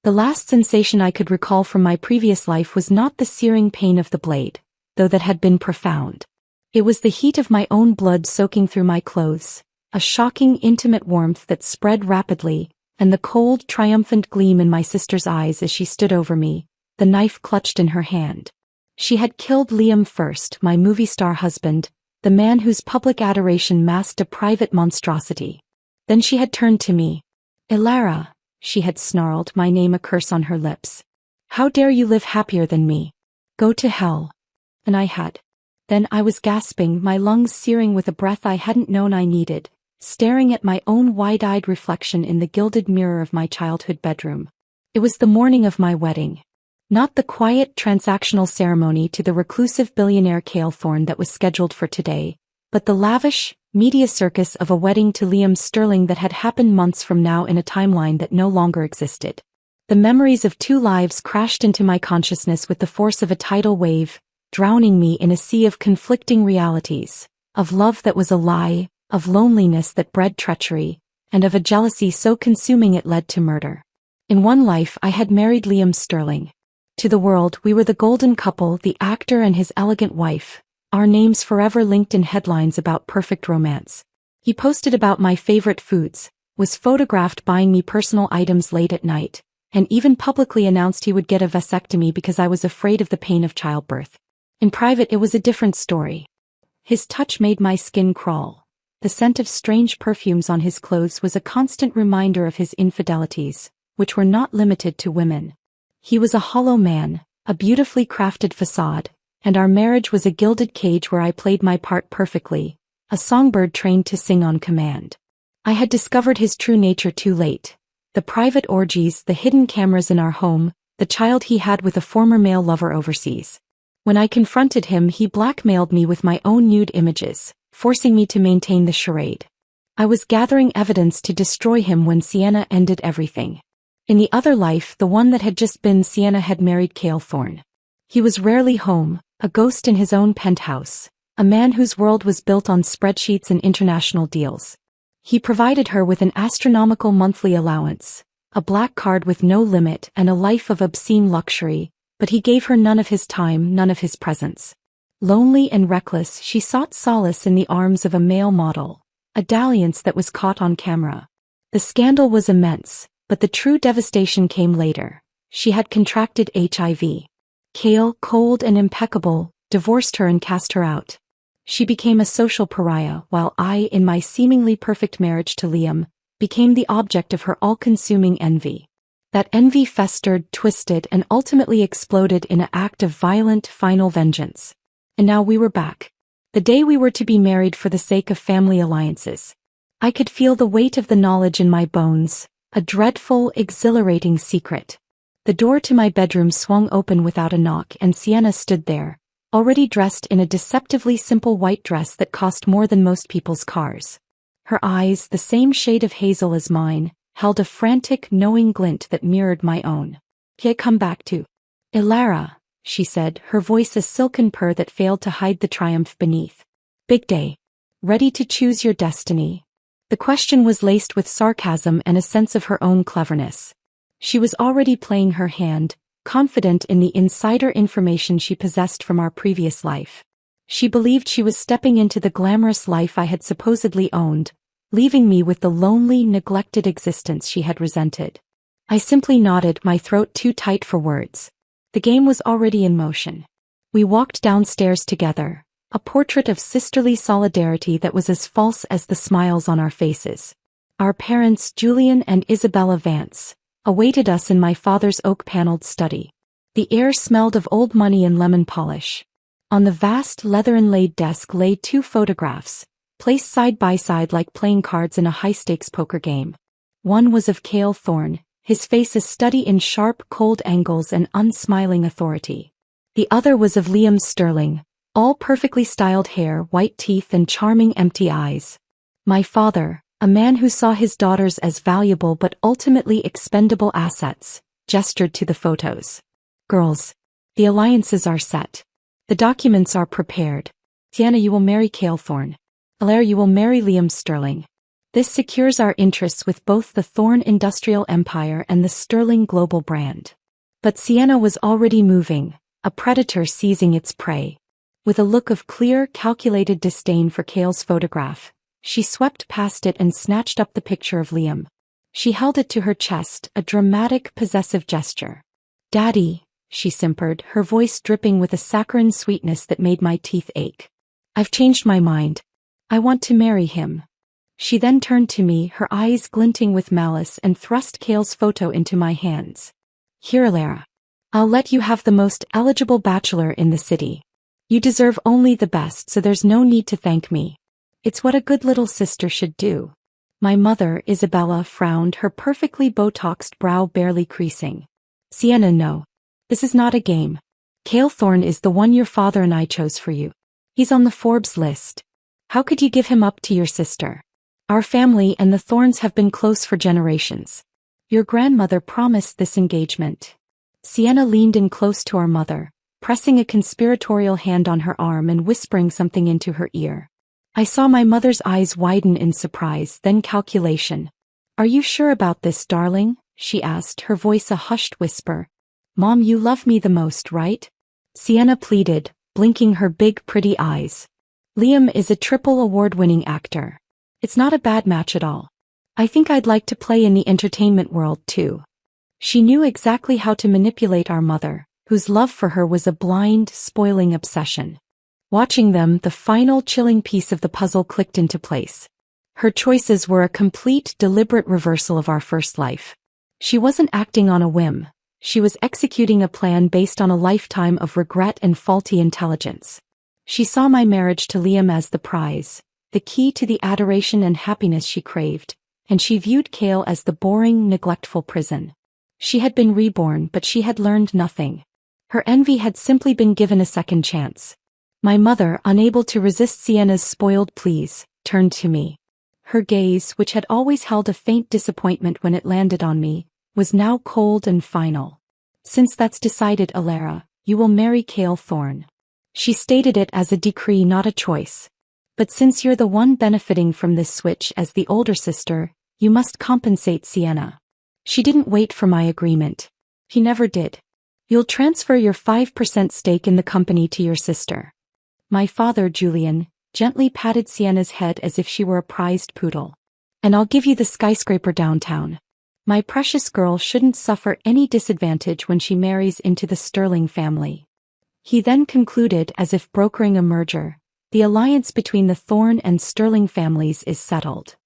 The last sensation I could recall from my previous life was not the searing pain of the blade, though that had been profound. It was the heat of my own blood soaking through my clothes, a shocking intimate warmth that spread rapidly, and the cold, triumphant gleam in my sister's eyes as she stood over me, the knife clutched in her hand. She had killed Liam first, my movie star husband, the man whose public adoration masked a private monstrosity. Then she had turned to me. "Ilara," she had snarled, my name a curse on her lips. "How dare you live happier than me? Go to hell." And I had. Then I was gasping, my lungs searing with a breath I hadn't known I needed, staring at my own wide-eyed reflection in the gilded mirror of my childhood bedroom. It was the morning of my wedding. Not the quiet transactional ceremony to the reclusive billionaire Cale Thorne that was scheduled for today, but the lavish, media circus of a wedding to Liam Sterling that had happened months from now in a timeline that no longer existed. The memories of two lives crashed into my consciousness with the force of a tidal wave, drowning me in a sea of conflicting realities, of love that was a lie, of loneliness that bred treachery, and of a jealousy so consuming it led to murder. In one life I had married Liam Sterling. To the world we were the golden couple, the actor and his elegant wife, our names forever linked in headlines about perfect romance. He posted about my favorite foods, was photographed buying me personal items late at night, and even publicly announced he would get a vasectomy because I was afraid of the pain of childbirth. In private it was a different story. His touch made my skin crawl. The scent of strange perfumes on his clothes was a constant reminder of his infidelities, which were not limited to women. He was a hollow man, a beautifully crafted facade, and our marriage was a gilded cage where I played my part perfectly, a songbird trained to sing on command. I had discovered his true nature too late. The private orgies, the hidden cameras in our home, the child he had with a former male lover overseas. When I confronted him, he blackmailed me with my own nude images, forcing me to maintain the charade. I was gathering evidence to destroy him when Sienna ended everything. In the other life, the one that had just been, Sienna had married Cale Thorne. He was rarely home, a ghost in his own penthouse, a man whose world was built on spreadsheets and international deals. He provided her with an astronomical monthly allowance, a black card with no limit and a life of obscene luxury, but he gave her none of his time, none of his presence. Lonely and reckless, she sought solace in the arms of a male model, a dalliance that was caught on camera. The scandal was immense, but the true devastation came later. She had contracted HIV. Cale, cold and impeccable, divorced her and cast her out. She became a social pariah, while I, in my seemingly perfect marriage to Liam, became the object of her all-consuming envy. That envy festered, twisted, and ultimately exploded in an act of violent, final vengeance. And now we were back. The day we were to be married for the sake of family alliances. I could feel the weight of the knowledge in my bones, a dreadful, exhilarating secret. The door to my bedroom swung open without a knock and Sienna stood there, already dressed in a deceptively simple white dress that cost more than most people's cars. Her eyes, the same shade of hazel as mine, held a frantic, knowing glint that mirrored my own. "Can't come back to Ilara," she said, her voice a silken purr that failed to hide the triumph beneath. "Big day. Ready to choose your destiny?" The question was laced with sarcasm and a sense of her own cleverness. She was already playing her hand, confident in the insider information she possessed from our previous life. She believed she was stepping into the glamorous life I had supposedly owned, leaving me with the lonely, neglected existence she had resented. I simply nodded, my throat too tight for words. The game was already in motion. We walked downstairs together, a portrait of sisterly solidarity that was as false as the smiles on our faces. Our parents, Julian and Isabella Vance, awaited us in my father's oak-paneled study. The air smelled of old money and lemon polish. On the vast leather-inlaid desk lay two photographs, placed side by side like playing cards in a high-stakes poker game. One was of Cale Thorne, his face a study in sharp, cold angles and unsmiling authority. The other was of Liam Sterling, all perfectly styled hair, white teeth and charming empty eyes. My father, a man who saw his daughters as valuable but ultimately expendable assets, gestured to the photos. "Girls, the alliances are set. The documents are prepared. Tiana, you will marry Cale Thorne. Alaire, you will marry Liam Sterling. This secures our interests with both the Thorn industrial empire and the Sterling global brand. But Sienna was already moving, a predator seizing its prey. With a look of clear, calculated disdain for Cale's photograph, she swept past it and snatched up the picture of Liam. She held it to her chest, a dramatic, possessive gesture. "Daddy," she simpered, her voice dripping with a saccharine sweetness that made my teeth ache. "I've changed my mind. I want to marry him." She then turned to me, her eyes glinting with malice, and thrust Cale's photo into my hands. "Here, Lara. I'll let you have the most eligible bachelor in the city. You deserve only the best, so there's no need to thank me. It's what a good little sister should do." My mother, Isabella, frowned, her perfectly Botoxed brow barely creasing. "Sienna, no. This is not a game. Cale Thorn is the one your father and I chose for you. He's on the Forbes list. How could you give him up to your sister? Our family and the Thorns have been close for generations. Your grandmother promised this engagement." Sienna leaned in close to our mother, pressing a conspiratorial hand on her arm and whispering something into her ear. I saw my mother's eyes widen in surprise, then calculation. "Are you sure about this, darling?" she asked, her voice a hushed whisper. "Mom, you love me the most, right?" Sienna pleaded, blinking her big pretty eyes. "Liam is a triple award-winning actor. It's not a bad match at all. I think I'd like to play in the entertainment world too." She knew exactly how to manipulate our mother, whose love for her was a blind, spoiling obsession. Watching them, the final chilling piece of the puzzle clicked into place. Her choices were a complete, deliberate reversal of our first life. She wasn't acting on a whim. She was executing a plan based on a lifetime of regret and faulty intelligence. She saw my marriage to Liam as the prize, the key to the adoration and happiness she craved, and she viewed Cale as the boring, neglectful prison. She had been reborn, but she had learned nothing. Her envy had simply been given a second chance. My mother, unable to resist Sienna's spoiled pleas, turned to me. Her gaze, which had always held a faint disappointment when it landed on me, was now cold and final. "Since that's decided, Alara, you will marry Cale Thorn." She stated it as a decree, not a choice. "But since you're the one benefiting from this switch as the older sister, you must compensate Sienna." She didn't wait for my agreement. He never did. "You'll transfer your 5% stake in the company to your sister." My father, Julian, gently patted Sienna's head as if she were a prized poodle. "And I'll give you the skyscraper downtown. My precious girl shouldn't suffer any disadvantage when she marries into the Sterling family." He then concluded, as if brokering a merger, "The alliance between the Thorn and Sterling families is settled."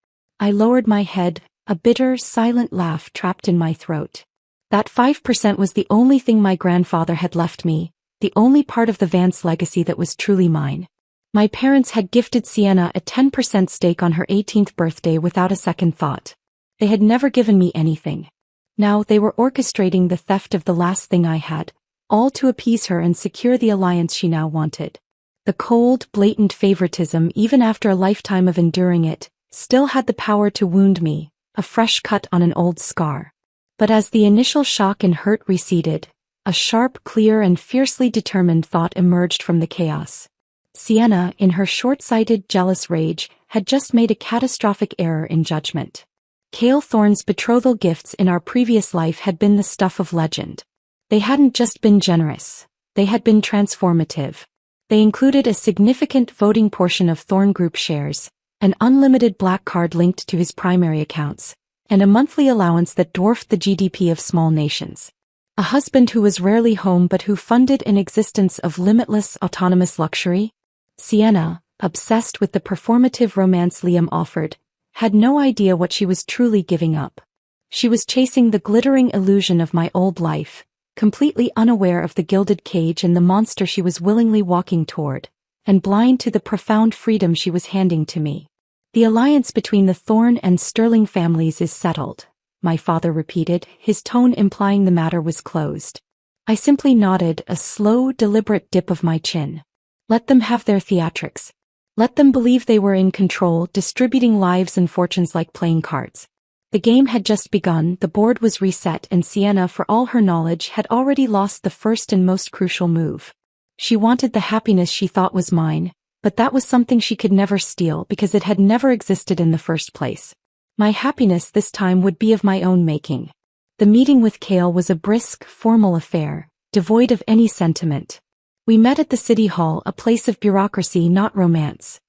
I lowered my head, a bitter, silent laugh trapped in my throat. That 5% was the only thing my grandfather had left me, the only part of the Vance legacy that was truly mine. My parents had gifted Sienna a 10% stake on her 18th birthday without a second thought. They had never given me anything. Now they were orchestrating the theft of the last thing I had, all to appease her and secure the alliance she now wanted. The cold, blatant favoritism, even after a lifetime of enduring it, still had the power to wound me, a fresh cut on an old scar. But as the initial shock and hurt receded, a sharp, clear and fiercely determined thought emerged from the chaos. Sienna, in her short-sighted, jealous rage, had just made a catastrophic error in judgment. Cale Thorn's betrothal gifts in our previous life had been the stuff of legend. They hadn't just been generous, they had been transformative. They included a significant voting portion of Thorn Group shares, an unlimited black card linked to his primary accounts, and a monthly allowance that dwarfed the GDP of small nations. A husband who was rarely home but who funded an existence of limitless autonomous luxury. Sienna, obsessed with the performative romance Liam offered, had no idea what she was truly giving up. She was chasing the glittering illusion of my old life, completely unaware of the gilded cage and the monster she was willingly walking toward, and blind to the profound freedom she was handing to me. "The alliance between the Thorn and Sterling families is settled," my father repeated, his tone implying the matter was closed. I simply nodded, a slow, deliberate dip of my chin. Let them have their theatrics. Let them believe they were in control, distributing lives and fortunes like playing cards. The game had just begun, the board was reset, and Sienna, for all her knowledge, had already lost the first and most crucial move. She wanted the happiness she thought was mine, but that was something she could never steal because it had never existed in the first place. My happiness this time would be of my own making. The meeting with Cale was a brisk, formal affair, devoid of any sentiment. We met at the city hall, a place of bureaucracy, not romance.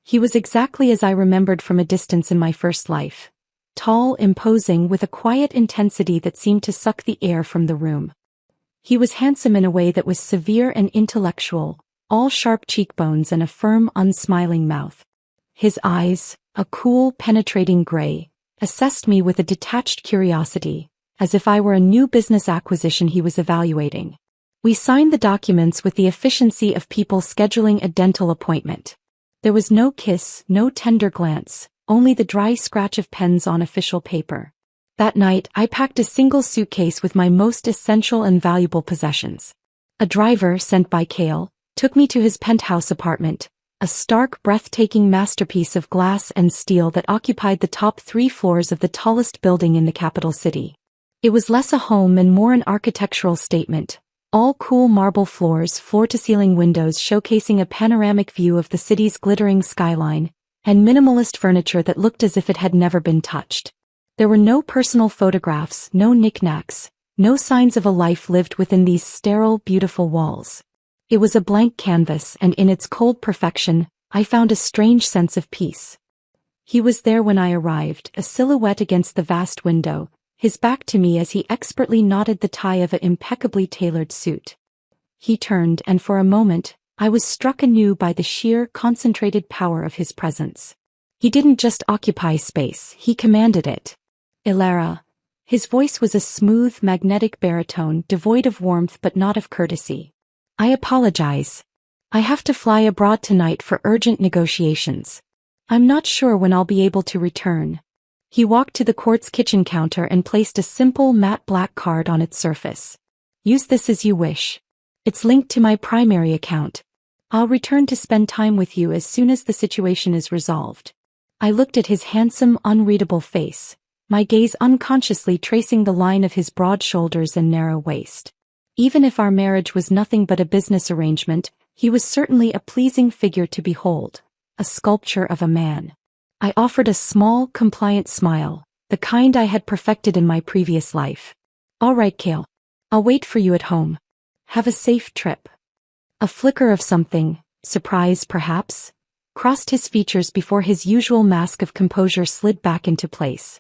He was exactly as I remembered from a distance in my first life. Tall, imposing, with a quiet intensity that seemed to suck the air from the room. He was handsome in a way that was severe and intellectual, all sharp cheekbones and a firm, unsmiling mouth. His eyes, a cool, penetrating gray, assessed me with a detached curiosity, as if I were a new business acquisition he was evaluating. We signed the documents with the efficiency of people scheduling a dental appointment. There was no kiss, no tender glance, only the dry scratch of pens on official paper. That night, I packed a single suitcase with my most essential and valuable possessions. A driver, sent by Cale, took me to his penthouse apartment, a stark, breathtaking masterpiece of glass and steel that occupied the top 3 floors of the tallest building in the capital city. It was less a home and more an architectural statement. All cool marble floors, floor-to-ceiling windows showcasing a panoramic view of the city's glittering skyline, and minimalist furniture that looked as if it had never been touched. There were no personal photographs, no knickknacks, no signs of a life lived within these sterile, beautiful walls. It was a blank canvas, and in its cold perfection, I found a strange sense of peace. He was there when I arrived, a silhouette against the vast window, his back to me as he expertly knotted the tie of an impeccably tailored suit. He turned, and for a moment, I was struck anew by the sheer, concentrated power of his presence. He didn't just occupy space, he commanded it. Ilara. His voice was a smooth, magnetic baritone, devoid of warmth but not of courtesy. I apologize. I have to fly abroad tonight for urgent negotiations. I'm not sure when I'll be able to return. He walked to the quartz kitchen counter and placed a simple matte black card on its surface. Use this as you wish. It's linked to my primary account. I'll return to spend time with you as soon as the situation is resolved. I looked at his handsome, unreadable face, my gaze unconsciously tracing the line of his broad shoulders and narrow waist. Even if our marriage was nothing but a business arrangement, he was certainly a pleasing figure to behold, a sculpture of a man. I offered a small, compliant smile, the kind I had perfected in my previous life. All right, Cale. I'll wait for you at home. Have a safe trip. A flicker of something, surprise perhaps, crossed his features before his usual mask of composure slid back into place.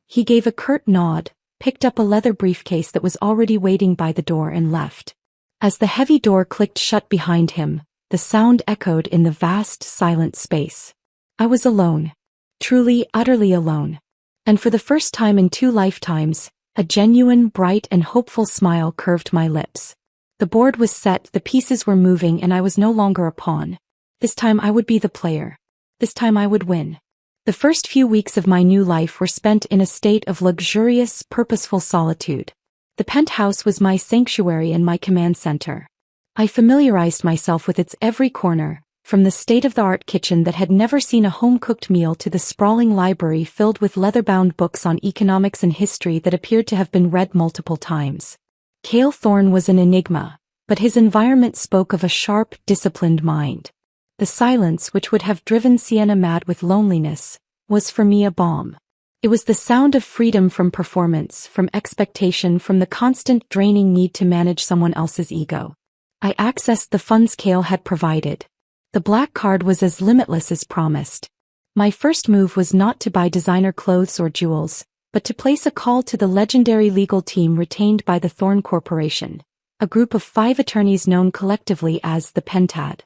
He gave a curt nod, picked up a leather briefcase that was already waiting by the door and left. As the heavy door clicked shut behind him, the sound echoed in the vast, silent space. I was alone. Truly, utterly alone. And for the first time in 2 lifetimes, a genuine, bright and hopeful smile curved my lips. The board was set, the pieces were moving, and I was no longer a pawn. This time I would be the player. This time I would win. The first few weeks of my new life were spent in a state of luxurious, purposeful solitude. The penthouse was my sanctuary and my command center. I familiarized myself with its every corner, from the state-of-the-art kitchen that had never seen a home-cooked meal to the sprawling library filled with leather-bound books on economics and history that appeared to have been read multiple times. Cale Thorne was an enigma, but his environment spoke of a sharp, disciplined mind. The silence, which would have driven Sienna mad with loneliness, was for me a balm. It was the sound of freedom from performance, from expectation, from the constant draining need to manage someone else's ego. I accessed the funds Cale had provided. The black card was as limitless as promised. My first move was not to buy designer clothes or jewels, but to place a call to the legendary legal team retained by the Thorne Corporation, a group of 5 attorneys known collectively as the Pentad.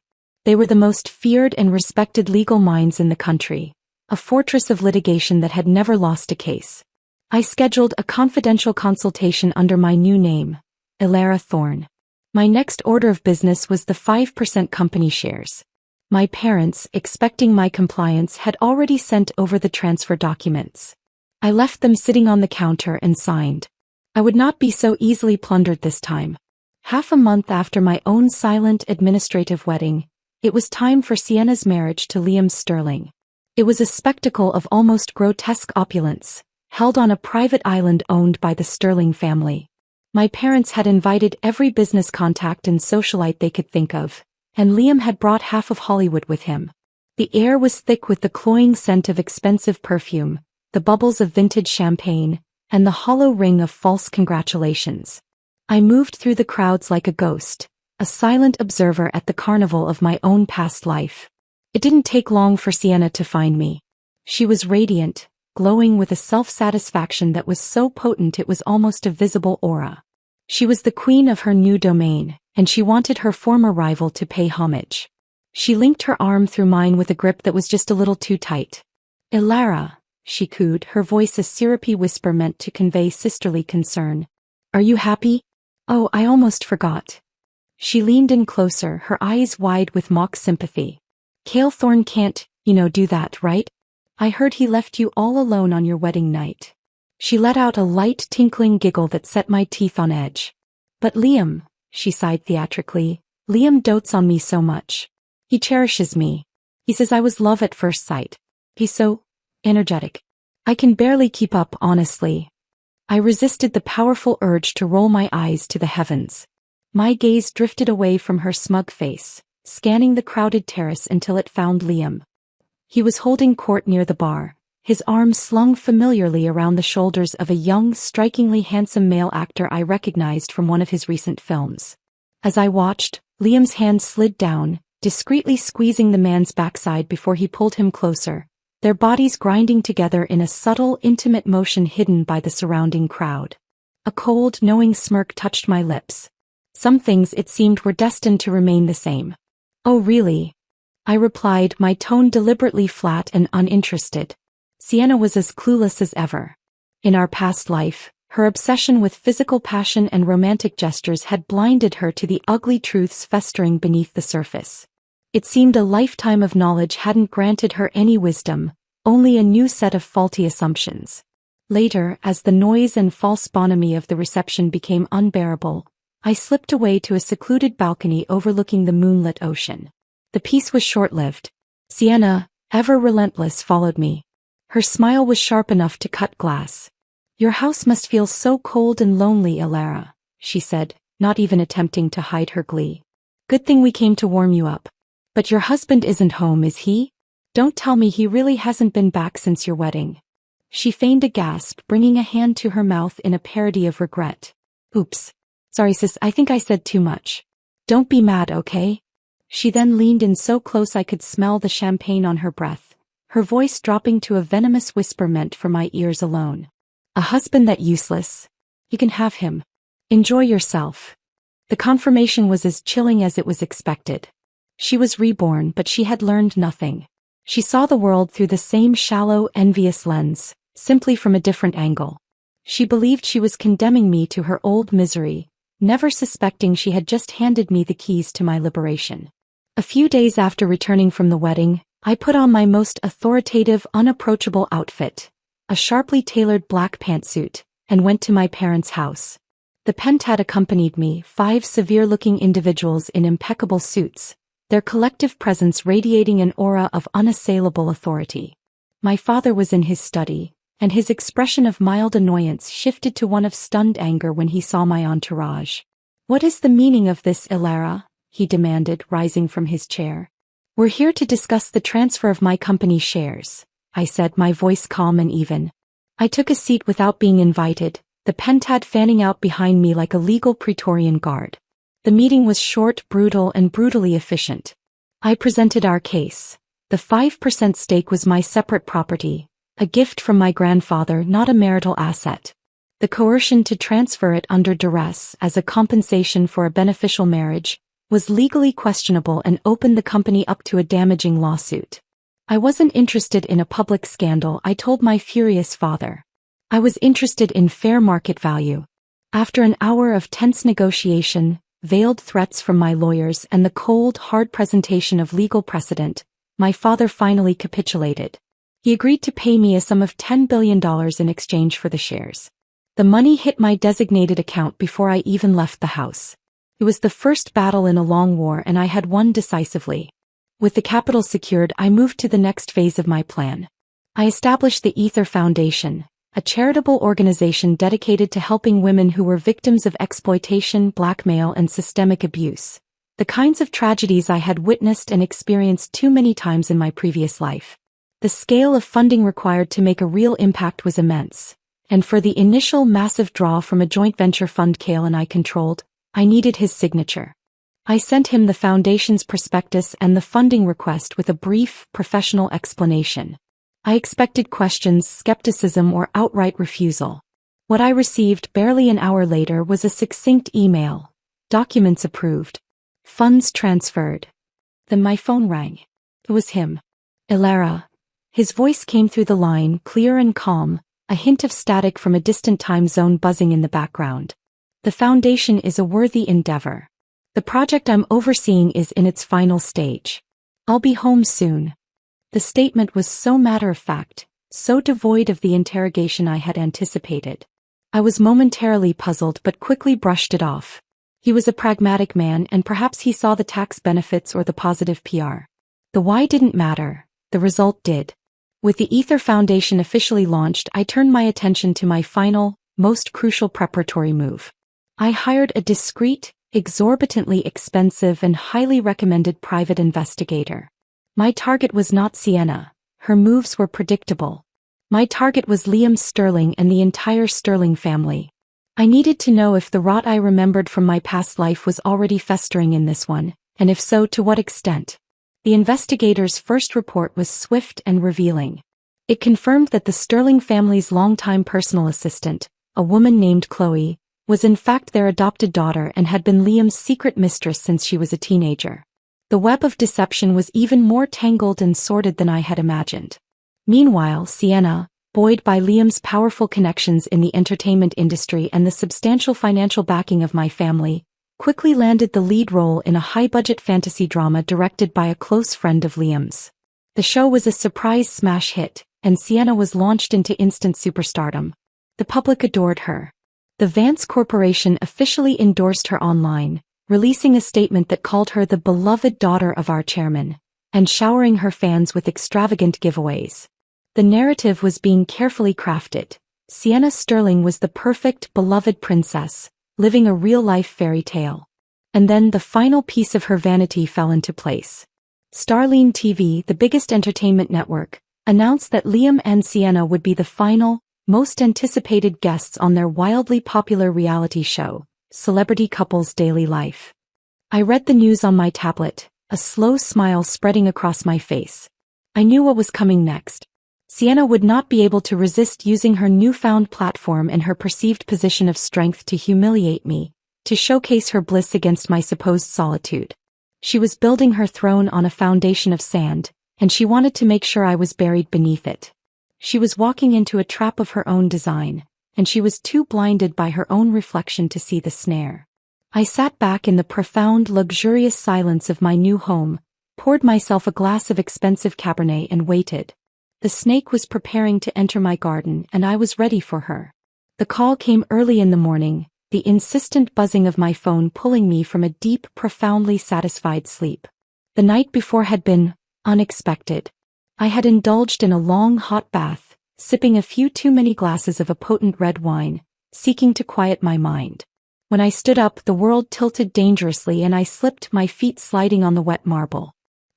They were the most feared and respected legal minds in the country, a fortress of litigation that had never lost a case. I scheduled a confidential consultation under my new name, Ilara Thorne. My next order of business was the 5% company shares. My parents, expecting my compliance, had already sent over the transfer documents. I left them sitting on the counter and signed. I would not be so easily plundered this time. Half a month after my own silent administrative wedding, it was time for Sienna's marriage to Liam Sterling. It was a spectacle of almost grotesque opulence, held on a private island owned by the Sterling family. My parents had invited every business contact and socialite they could think of, and Liam had brought half of Hollywood with him. The air was thick with the cloying scent of expensive perfume, the bubbles of vintage champagne, and the hollow ring of false congratulations. I moved through the crowds like a ghost, a silent observer at the carnival of my own past life. It didn't take long for Sienna to find me. She was radiant, glowing with a self-satisfaction that was so potent it was almost a visible aura. She was the queen of her new domain, and she wanted her former rival to pay homage. She linked her arm through mine with a grip that was just a little too tight. "Ilara," she cooed, her voice a syrupy whisper meant to convey sisterly concern. "Are you happy? Oh, I almost forgot." She leaned in closer, her eyes wide with mock sympathy. "Cale Thorne can't, do that, right? I heard he left you all alone on your wedding night." She let out a light tinkling giggle that set my teeth on edge. "But Liam," she sighed theatrically, "Liam dotes on me so much. He cherishes me. He says I was love at first sight. He's so energetic. I can barely keep up, honestly." I resisted the powerful urge to roll my eyes to the heavens. My gaze drifted away from her smug face, scanning the crowded terrace until it found Liam. He was holding court near the bar, his arms slung familiarly around the shoulders of a young, strikingly handsome male actor I recognized from one of his recent films. As I watched, Liam's hand slid down, discreetly squeezing the man's backside before he pulled him closer, their bodies grinding together in a subtle, intimate motion hidden by the surrounding crowd. A cold, knowing smirk touched my lips. Some things, it seemed, were destined to remain the same. "Oh really?" I replied, my tone deliberately flat and uninterested. Sienna was as clueless as ever. In our past life, her obsession with physical passion and romantic gestures had blinded her to the ugly truths festering beneath the surface. It seemed a lifetime of knowledge hadn't granted her any wisdom, only a new set of faulty assumptions. Later, as the noise and false bonhomie of the reception became unbearable, I slipped away to a secluded balcony overlooking the moonlit ocean. The peace was short-lived. Sienna, ever relentless, followed me. Her smile was sharp enough to cut glass. "Your house must feel so cold and lonely, Ilara," she said, not even attempting to hide her glee. "Good thing we came to warm you up. But your husband isn't home, is he? Don't tell me he really hasn't been back since your wedding." She feigned a gasp, bringing a hand to her mouth in a parody of regret. "Oops. Sorry sis, I think I said too much. Don't be mad, okay?" She then leaned in so close I could smell the champagne on her breath, her voice dropping to a venomous whisper meant for my ears alone. "A husband that useless? You can have him. Enjoy yourself." The confirmation was as chilling as it was expected. She was reborn, but she had learned nothing. She saw the world through the same shallow, envious lens, simply from a different angle. She believed she was condemning me to her old misery, never suspecting she had just handed me the keys to my liberation. A few days after returning from the wedding, I put on my most authoritative, unapproachable outfit, a sharply tailored black pantsuit, and went to my parents' house. The pentad accompanied me, 5 severe-looking individuals in impeccable suits, their collective presence radiating an aura of unassailable authority. My father was in his study, and his expression of mild annoyance shifted to one of stunned anger when he saw my entourage. "What is the meaning of this, Ilara?" he demanded, rising from his chair. "We're here to discuss the transfer of my company shares," I said, my voice calm and even. I took a seat without being invited, the pentad fanning out behind me like a legal Praetorian guard. The meeting was short, brutal, and brutally efficient. I presented our case. The 5% stake was my separate property, a gift from my grandfather, not a marital asset. The coercion to transfer it under duress as a compensation for a beneficial marriage was legally questionable and opened the company up to a damaging lawsuit. I wasn't interested in a public scandal, I told my furious father. I was interested in fair market value. After an hour of tense negotiation, veiled threats from my lawyers, and the cold, hard presentation of legal precedent, my father finally capitulated. He agreed to pay me a sum of $10 billion in exchange for the shares. The money hit my designated account before I even left the house. It was the first battle in a long war, and I had won decisively. With the capital secured, I moved to the next phase of my plan. I established the Ether Foundation, a charitable organization dedicated to helping women who were victims of exploitation, blackmail, and systemic abuse, the kinds of tragedies I had witnessed and experienced too many times in my previous life. The scale of funding required to make a real impact was immense, and for the initial massive draw from a joint venture fund Cale and I controlled, I needed his signature. I sent him the foundation's prospectus and the funding request with a brief, professional explanation. I expected questions, skepticism, or outright refusal. What I received barely an hour later was a succinct email. Documents approved. Funds transferred. Then my phone rang. It was him. Ilara. His voice came through the line, clear and calm, a hint of static from a distant time zone buzzing in the background. The foundation is a worthy endeavor. The project I'm overseeing is in its final stage. I'll be home soon. The statement was so matter-of-fact, so devoid of the interrogation I had anticipated. I was momentarily puzzled but quickly brushed it off. He was a pragmatic man, and perhaps he saw the tax benefits or the positive PR. The why didn't matter, the result did. With the Ether Foundation officially launched, I turned my attention to my final, most crucial preparatory move. I hired a discreet, exorbitantly expensive and highly recommended private investigator. My target was not Sienna. Her moves were predictable. My target was Liam Sterling and the entire Sterling family. I needed to know if the rot I remembered from my past life was already festering in this one, and if so, to what extent. The investigator's first report was swift and revealing. It confirmed that the Sterling family's longtime personal assistant, a woman named Chloe, was in fact their adopted daughter and had been Liam's secret mistress since she was a teenager. The web of deception was even more tangled and sordid than I had imagined. Meanwhile, Sienna, buoyed by Liam's powerful connections in the entertainment industry and the substantial financial backing of my family, quickly landed the lead role in a high-budget fantasy drama directed by a close friend of Liam's. The show was a surprise smash hit, and Sienna was launched into instant superstardom. The public adored her. The Vance Corporation officially endorsed her online, releasing a statement that called her the beloved daughter of our chairman, and showering her fans with extravagant giveaways. The narrative was being carefully crafted. Sienna Sterling was the perfect, beloved princess, living a real-life fairy tale. And then the final piece of her vanity fell into place. Starline TV, the biggest entertainment network, announced that Liam and Sienna would be the final, most anticipated guests on their wildly popular reality show, Celebrity Couples Daily Life. I read the news on my tablet, a slow smile spreading across my face. I knew what was coming next. Sienna would not be able to resist using her newfound platform and her perceived position of strength to humiliate me, to showcase her bliss against my supposed solitude. She was building her throne on a foundation of sand, and she wanted to make sure I was buried beneath it. She was walking into a trap of her own design, and she was too blinded by her own reflection to see the snare. I sat back in the profound, luxurious silence of my new home, poured myself a glass of expensive Cabernet and waited. The snake was preparing to enter my garden, and I was ready for her. The call came early in the morning, the insistent buzzing of my phone pulling me from a deep, profoundly satisfied sleep. The night before had been unexpected. I had indulged in a long hot bath, sipping a few too many glasses of a potent red wine, seeking to quiet my mind. When I stood up, the world tilted dangerously and I slipped, my feet sliding on the wet marble.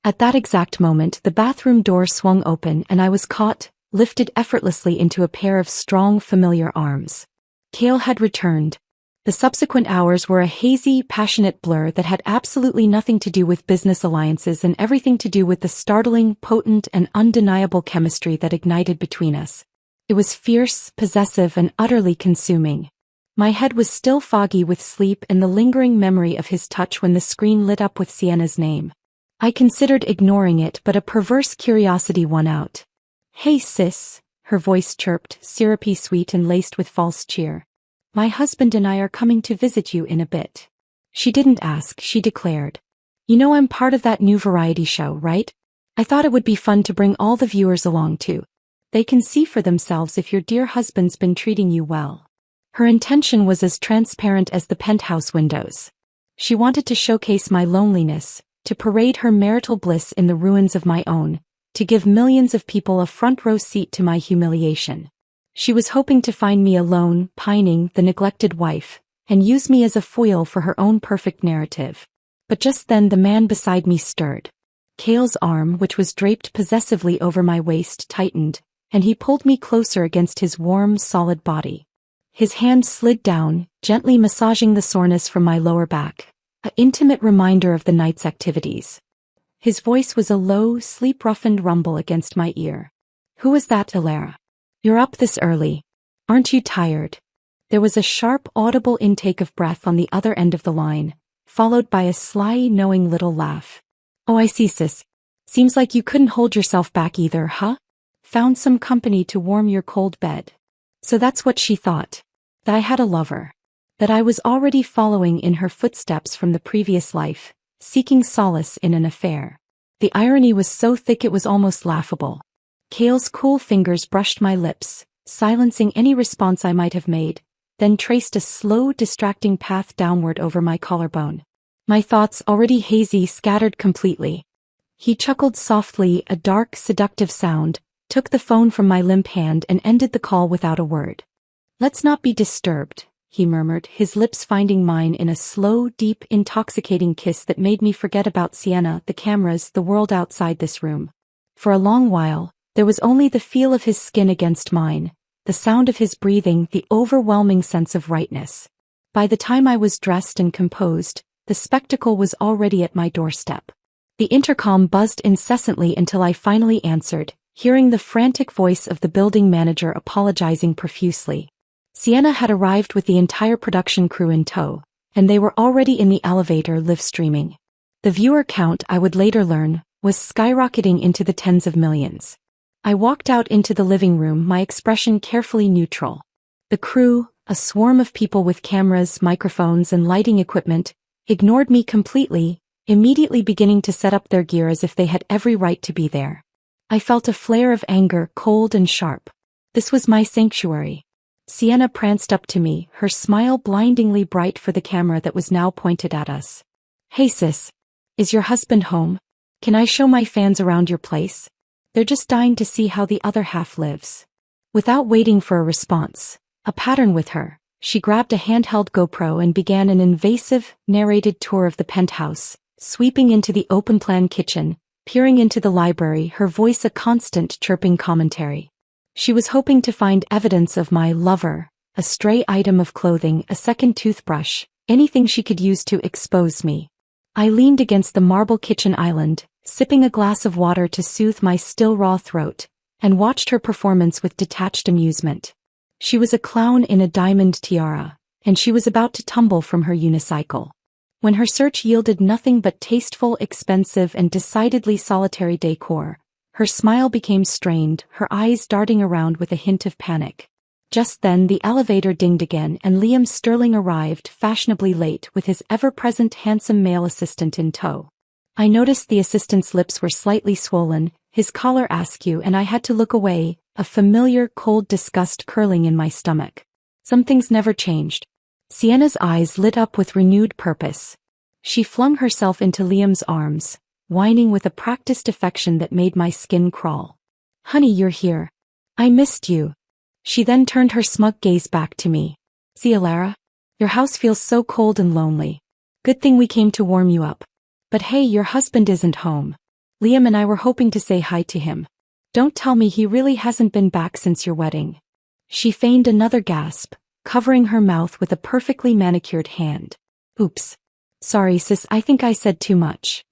At that exact moment, the bathroom door swung open and I was caught, lifted effortlessly into a pair of strong, familiar arms. Cale had returned. The subsequent hours were a hazy, passionate blur that had absolutely nothing to do with business alliances and everything to do with the startling, potent, and undeniable chemistry that ignited between us. It was fierce, possessive, and utterly consuming. My head was still foggy with sleep and the lingering memory of his touch when the screen lit up with Sienna's name. I considered ignoring it, but a perverse curiosity won out. "Hey sis," her voice chirped, syrupy sweet and laced with false cheer. "My husband and I are coming to visit you in a bit." She didn't ask, she declared. "You know I'm part of that new variety show, right? I thought it would be fun to bring all the viewers along too. They can see for themselves if your dear husband's been treating you well." Her intention was as transparent as the penthouse windows. She wanted to showcase my loneliness, to parade her marital bliss in the ruins of my own, to give millions of people a front-row seat to my humiliation. She was hoping to find me alone, pining, the neglected wife, and use me as a foil for her own perfect narrative. But just then the man beside me stirred. Kale's arm, which was draped possessively over my waist, tightened, and he pulled me closer against his warm, solid body. His hand slid down, gently massaging the soreness from my lower back, an intimate reminder of the night's activities. His voice was a low, sleep-roughened rumble against my ear. "Who was that, Ilara? You're up this early. Aren't you tired?" There was a sharp, audible intake of breath on the other end of the line, followed by a sly, knowing little laugh. "Oh, I see, sis. Seems like you couldn't hold yourself back either, huh? Found some company to warm your cold bed." So that's what she thought. That I had a lover. That I was already following in her footsteps from the previous life, seeking solace in an affair. The irony was so thick it was almost laughable. Kale's cool fingers brushed my lips, silencing any response I might have made, then traced a slow, distracting path downward over my collarbone. My thoughts, already hazy, scattered completely. He chuckled softly, a dark, seductive sound, took the phone from my limp hand and ended the call without a word. "Let's not be disturbed," he murmured, his lips finding mine in a slow, deep, intoxicating kiss that made me forget about Sienna, the cameras, the world outside this room. For a long while, there was only the feel of his skin against mine, the sound of his breathing, the overwhelming sense of rightness. By the time I was dressed and composed, the spectacle was already at my doorstep. The intercom buzzed incessantly until I finally answered, hearing the frantic voice of the building manager apologizing profusely. Sienna had arrived with the entire production crew in tow, and they were already in the elevator live streaming. The viewer count, I would later learn, was skyrocketing into the tens of millions. I walked out into the living room, my expression carefully neutral. The crew, a swarm of people with cameras, microphones, and lighting equipment, ignored me completely, immediately beginning to set up their gear as if they had every right to be there. I felt a flare of anger, cold and sharp. This was my sanctuary. Sienna pranced up to me, her smile blindingly bright for the camera that was now pointed at us. "Hey sis, is your husband home? Can I show my fans around your place? They're just dying to see how the other half lives." Without waiting for a response, a pattern with her, she grabbed a handheld GoPro and began an invasive, narrated tour of the penthouse, sweeping into the open-plan kitchen, peering into the library, her voice a constant chirping commentary. She was hoping to find evidence of my lover, a stray item of clothing, a second toothbrush, anything she could use to expose me. I leaned against the marble kitchen island, sipping a glass of water to soothe my still raw throat, and watched her performance with detached amusement. She was a clown in a diamond tiara, and she was about to tumble from her unicycle. When her search yielded nothing but tasteful, expensive, and decidedly solitary decor, her smile became strained, her eyes darting around with a hint of panic. Just then the elevator dinged again and Liam Sterling arrived, fashionably late, with his ever-present handsome male assistant in tow. I noticed the assistant's lips were slightly swollen, his collar askew, and I had to look away, a familiar cold disgust curling in my stomach. Some things never changed. Sienna's eyes lit up with renewed purpose. She flung herself into Liam's arms, whining with a practiced affection that made my skin crawl. "Honey, you're here. I missed you." She then turned her smug gaze back to me. "See, Ilara? Your house feels so cold and lonely. Good thing we came to warm you up. But hey, your husband isn't home. Liam and I were hoping to say hi to him. Don't tell me he really hasn't been back since your wedding." She feigned another gasp, covering her mouth with a perfectly manicured hand. "Oops. Sorry sis, I think I said too much."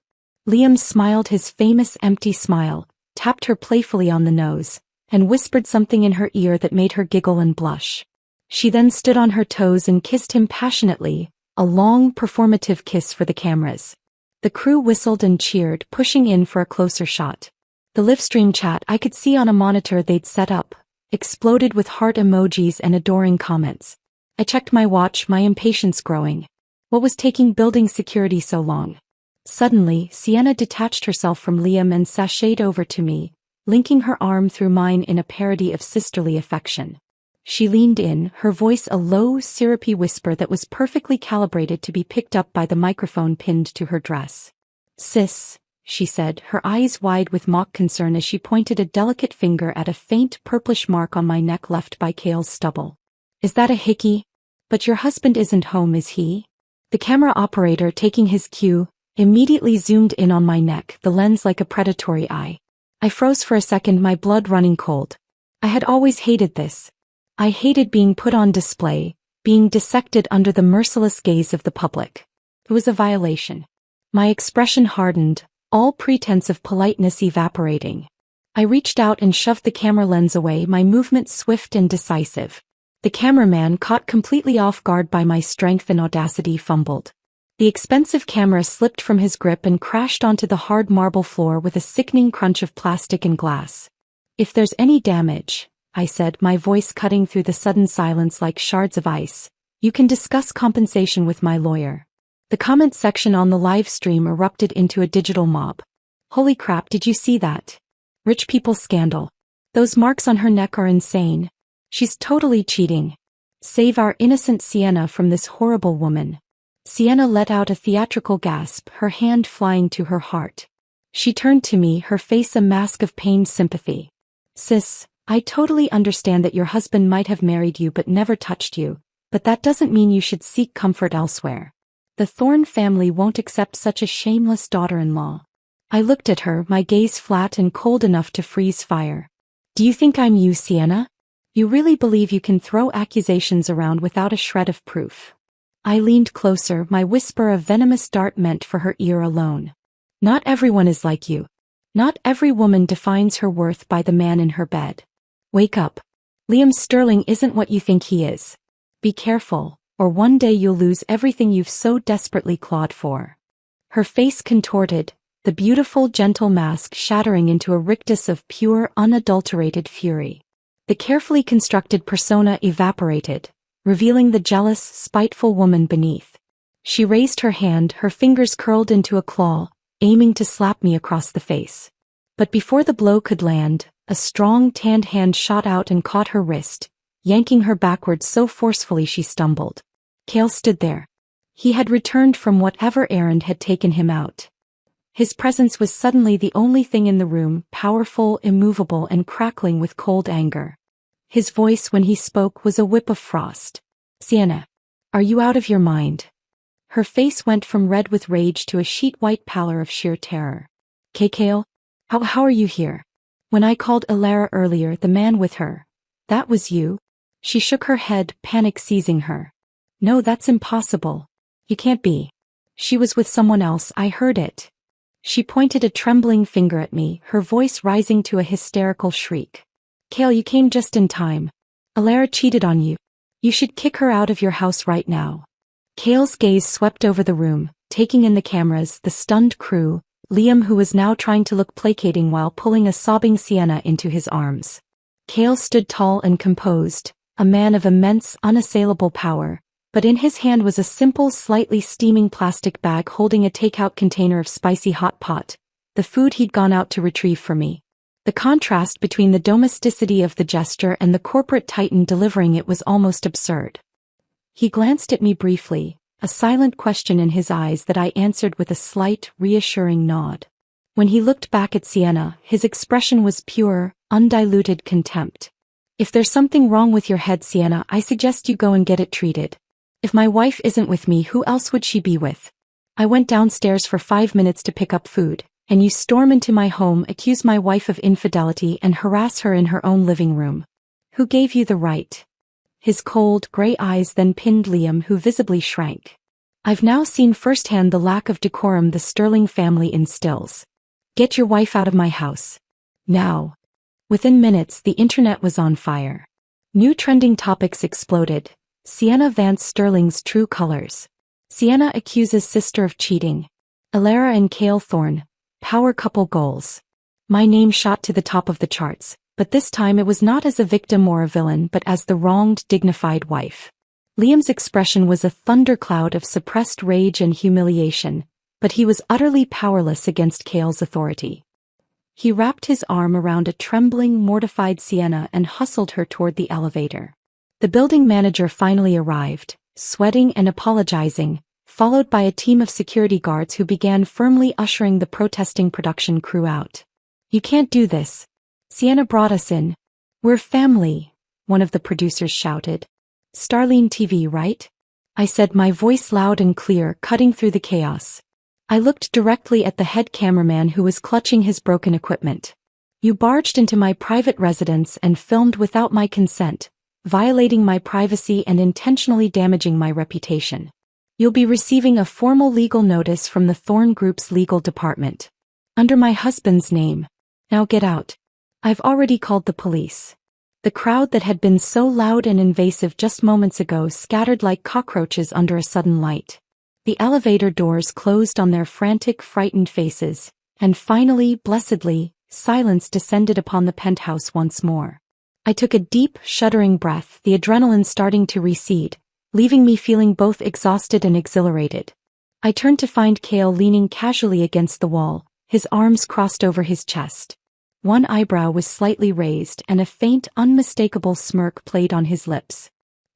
Liam smiled his famous empty smile, tapped her playfully on the nose, and whispered something in her ear that made her giggle and blush. She then stood on her toes and kissed him passionately, a long, performative kiss for the cameras. The crew whistled and cheered, pushing in for a closer shot. The livestream chat I could see on a monitor they'd set up exploded with heart emojis and adoring comments. I checked my watch, my impatience growing. What was taking building security so long? Suddenly, Sienna detached herself from Liam and sashayed over to me, linking her arm through mine in a parody of sisterly affection. She leaned in, her voice a low, syrupy whisper that was perfectly calibrated to be picked up by the microphone pinned to her dress. "Sis," she said, her eyes wide with mock concern as she pointed a delicate finger at a faint purplish mark on my neck left by Kale's stubble. "Is that a hickey? But your husband isn't home, is he?" The camera operator, taking his cue, immediately zoomed in on my neck, the lens like a predatory eye. I froze for a second, my blood running cold. I had always hated this. I hated being put on display, being dissected under the merciless gaze of the public. It was a violation. My expression hardened, all pretense of politeness evaporating. I reached out and shoved the camera lens away, my movement swift and decisive. The cameraman, caught completely off guard by my strength and audacity, fumbled. The expensive camera slipped from his grip and crashed onto the hard marble floor with a sickening crunch of plastic and glass. "If there's any damage," I said, my voice cutting through the sudden silence like shards of ice, "you can discuss compensation with my lawyer." The comment section on the live stream erupted into a digital mob. "Holy crap, did you see that? Rich people scandal. Those marks on her neck are insane. She's totally cheating. Save our innocent Sienna from this horrible woman." Sienna let out a theatrical gasp, her hand flying to her heart. She turned to me, her face a mask of pained sympathy. "Sis, I totally understand that your husband might have married you but never touched you, but that doesn't mean you should seek comfort elsewhere. The Thorne family won't accept such a shameless daughter-in-law." I looked at her, my gaze flat and cold enough to freeze fire. "Do you think I'm you, Sienna? You really believe you can throw accusations around without a shred of proof?" I leaned closer, my whisper a venomous dart meant for her ear alone. "Not everyone is like you. Not every woman defines her worth by the man in her bed. Wake up. Liam Sterling isn't what you think he is. Be careful, or one day you'll lose everything you've so desperately clawed for." Her face contorted, the beautiful gentle mask shattering into a rictus of pure, unadulterated fury. The carefully constructed persona evaporated, revealing the jealous, spiteful woman beneath. She raised her hand, her fingers curled into a claw, aiming to slap me across the face. But before the blow could land, a strong, tanned hand shot out and caught her wrist, yanking her backwards so forcefully she stumbled. Cale stood there. He had returned from whatever errand had taken him out. His presence was suddenly the only thing in the room, powerful, immovable, and crackling with cold anger. His voice when he spoke was a whip of frost. "Sienna, are you out of your mind?" Her face went from red with rage to a sheet-white pallor of sheer terror. "Kale, how are you here? When I called Ilara earlier, the man with her, that was you?" She shook her head, panic seizing her. "No, that's impossible. You can't be. She was with someone else, I heard it." She pointed a trembling finger at me, her voice rising to a hysterical shriek. "Kale, you came just in time. Ilara cheated on you. You should kick her out of your house right now." Kale's gaze swept over the room, taking in the cameras, the stunned crew, Liam who was now trying to look placating while pulling a sobbing Sienna into his arms. Kale stood tall and composed, a man of immense, unassailable power, but in his hand was a simple, slightly steaming plastic bag holding a takeout container of spicy hot pot, the food he'd gone out to retrieve for me. The contrast between the domesticity of the gesture and the corporate titan delivering it was almost absurd. He glanced at me briefly, a silent question in his eyes that I answered with a slight, reassuring nod. When he looked back at Sienna, his expression was pure, undiluted contempt. "If there's something wrong with your head, Sienna, I suggest you go and get it treated. If my wife isn't with me, who else would she be with? I went downstairs for 5 minutes to pick up food, and you storm into my home, accuse my wife of infidelity and harass her in her own living room. Who gave you the right?" His cold, gray eyes then pinned Liam, who visibly shrank. "I've now seen firsthand the lack of decorum the Sterling family instills. Get your wife out of my house. Now." Within minutes, the internet was on fire. New trending topics exploded. Sienna Vance Sterling's true colors. Sienna accuses sister of cheating. Ilara and Kale Thorne, power couple goals. My name shot to the top of the charts, but this time it was not as a victim or a villain but as the wronged, dignified wife. Liam's expression was a thundercloud of suppressed rage and humiliation, but he was utterly powerless against Kale's authority. He wrapped his arm around a trembling, mortified Sienna and hustled her toward the elevator. The building manager finally arrived, sweating and apologizing, followed by a team of security guards who began firmly ushering the protesting production crew out. "You can't do this. Sienna brought us in. We're family," one of the producers shouted. "Starline TV, right?" I said, my voice loud and clear, cutting through the chaos. I looked directly at the head cameraman who was clutching his broken equipment. You barged into my private residence and filmed without my consent, violating my privacy and intentionally damaging my reputation. You'll be receiving a formal legal notice from the Thorn Group's legal department. Under my husband's name. Now get out. I've already called the police. The crowd that had been so loud and invasive just moments ago scattered like cockroaches under a sudden light. The elevator doors closed on their frantic, frightened faces, and finally, blessedly, silence descended upon the penthouse once more. I took a deep, shuddering breath, the adrenaline starting to recede, leaving me feeling both exhausted and exhilarated. I turned to find Cale leaning casually against the wall, his arms crossed over his chest. One eyebrow was slightly raised and a faint, unmistakable smirk played on his lips.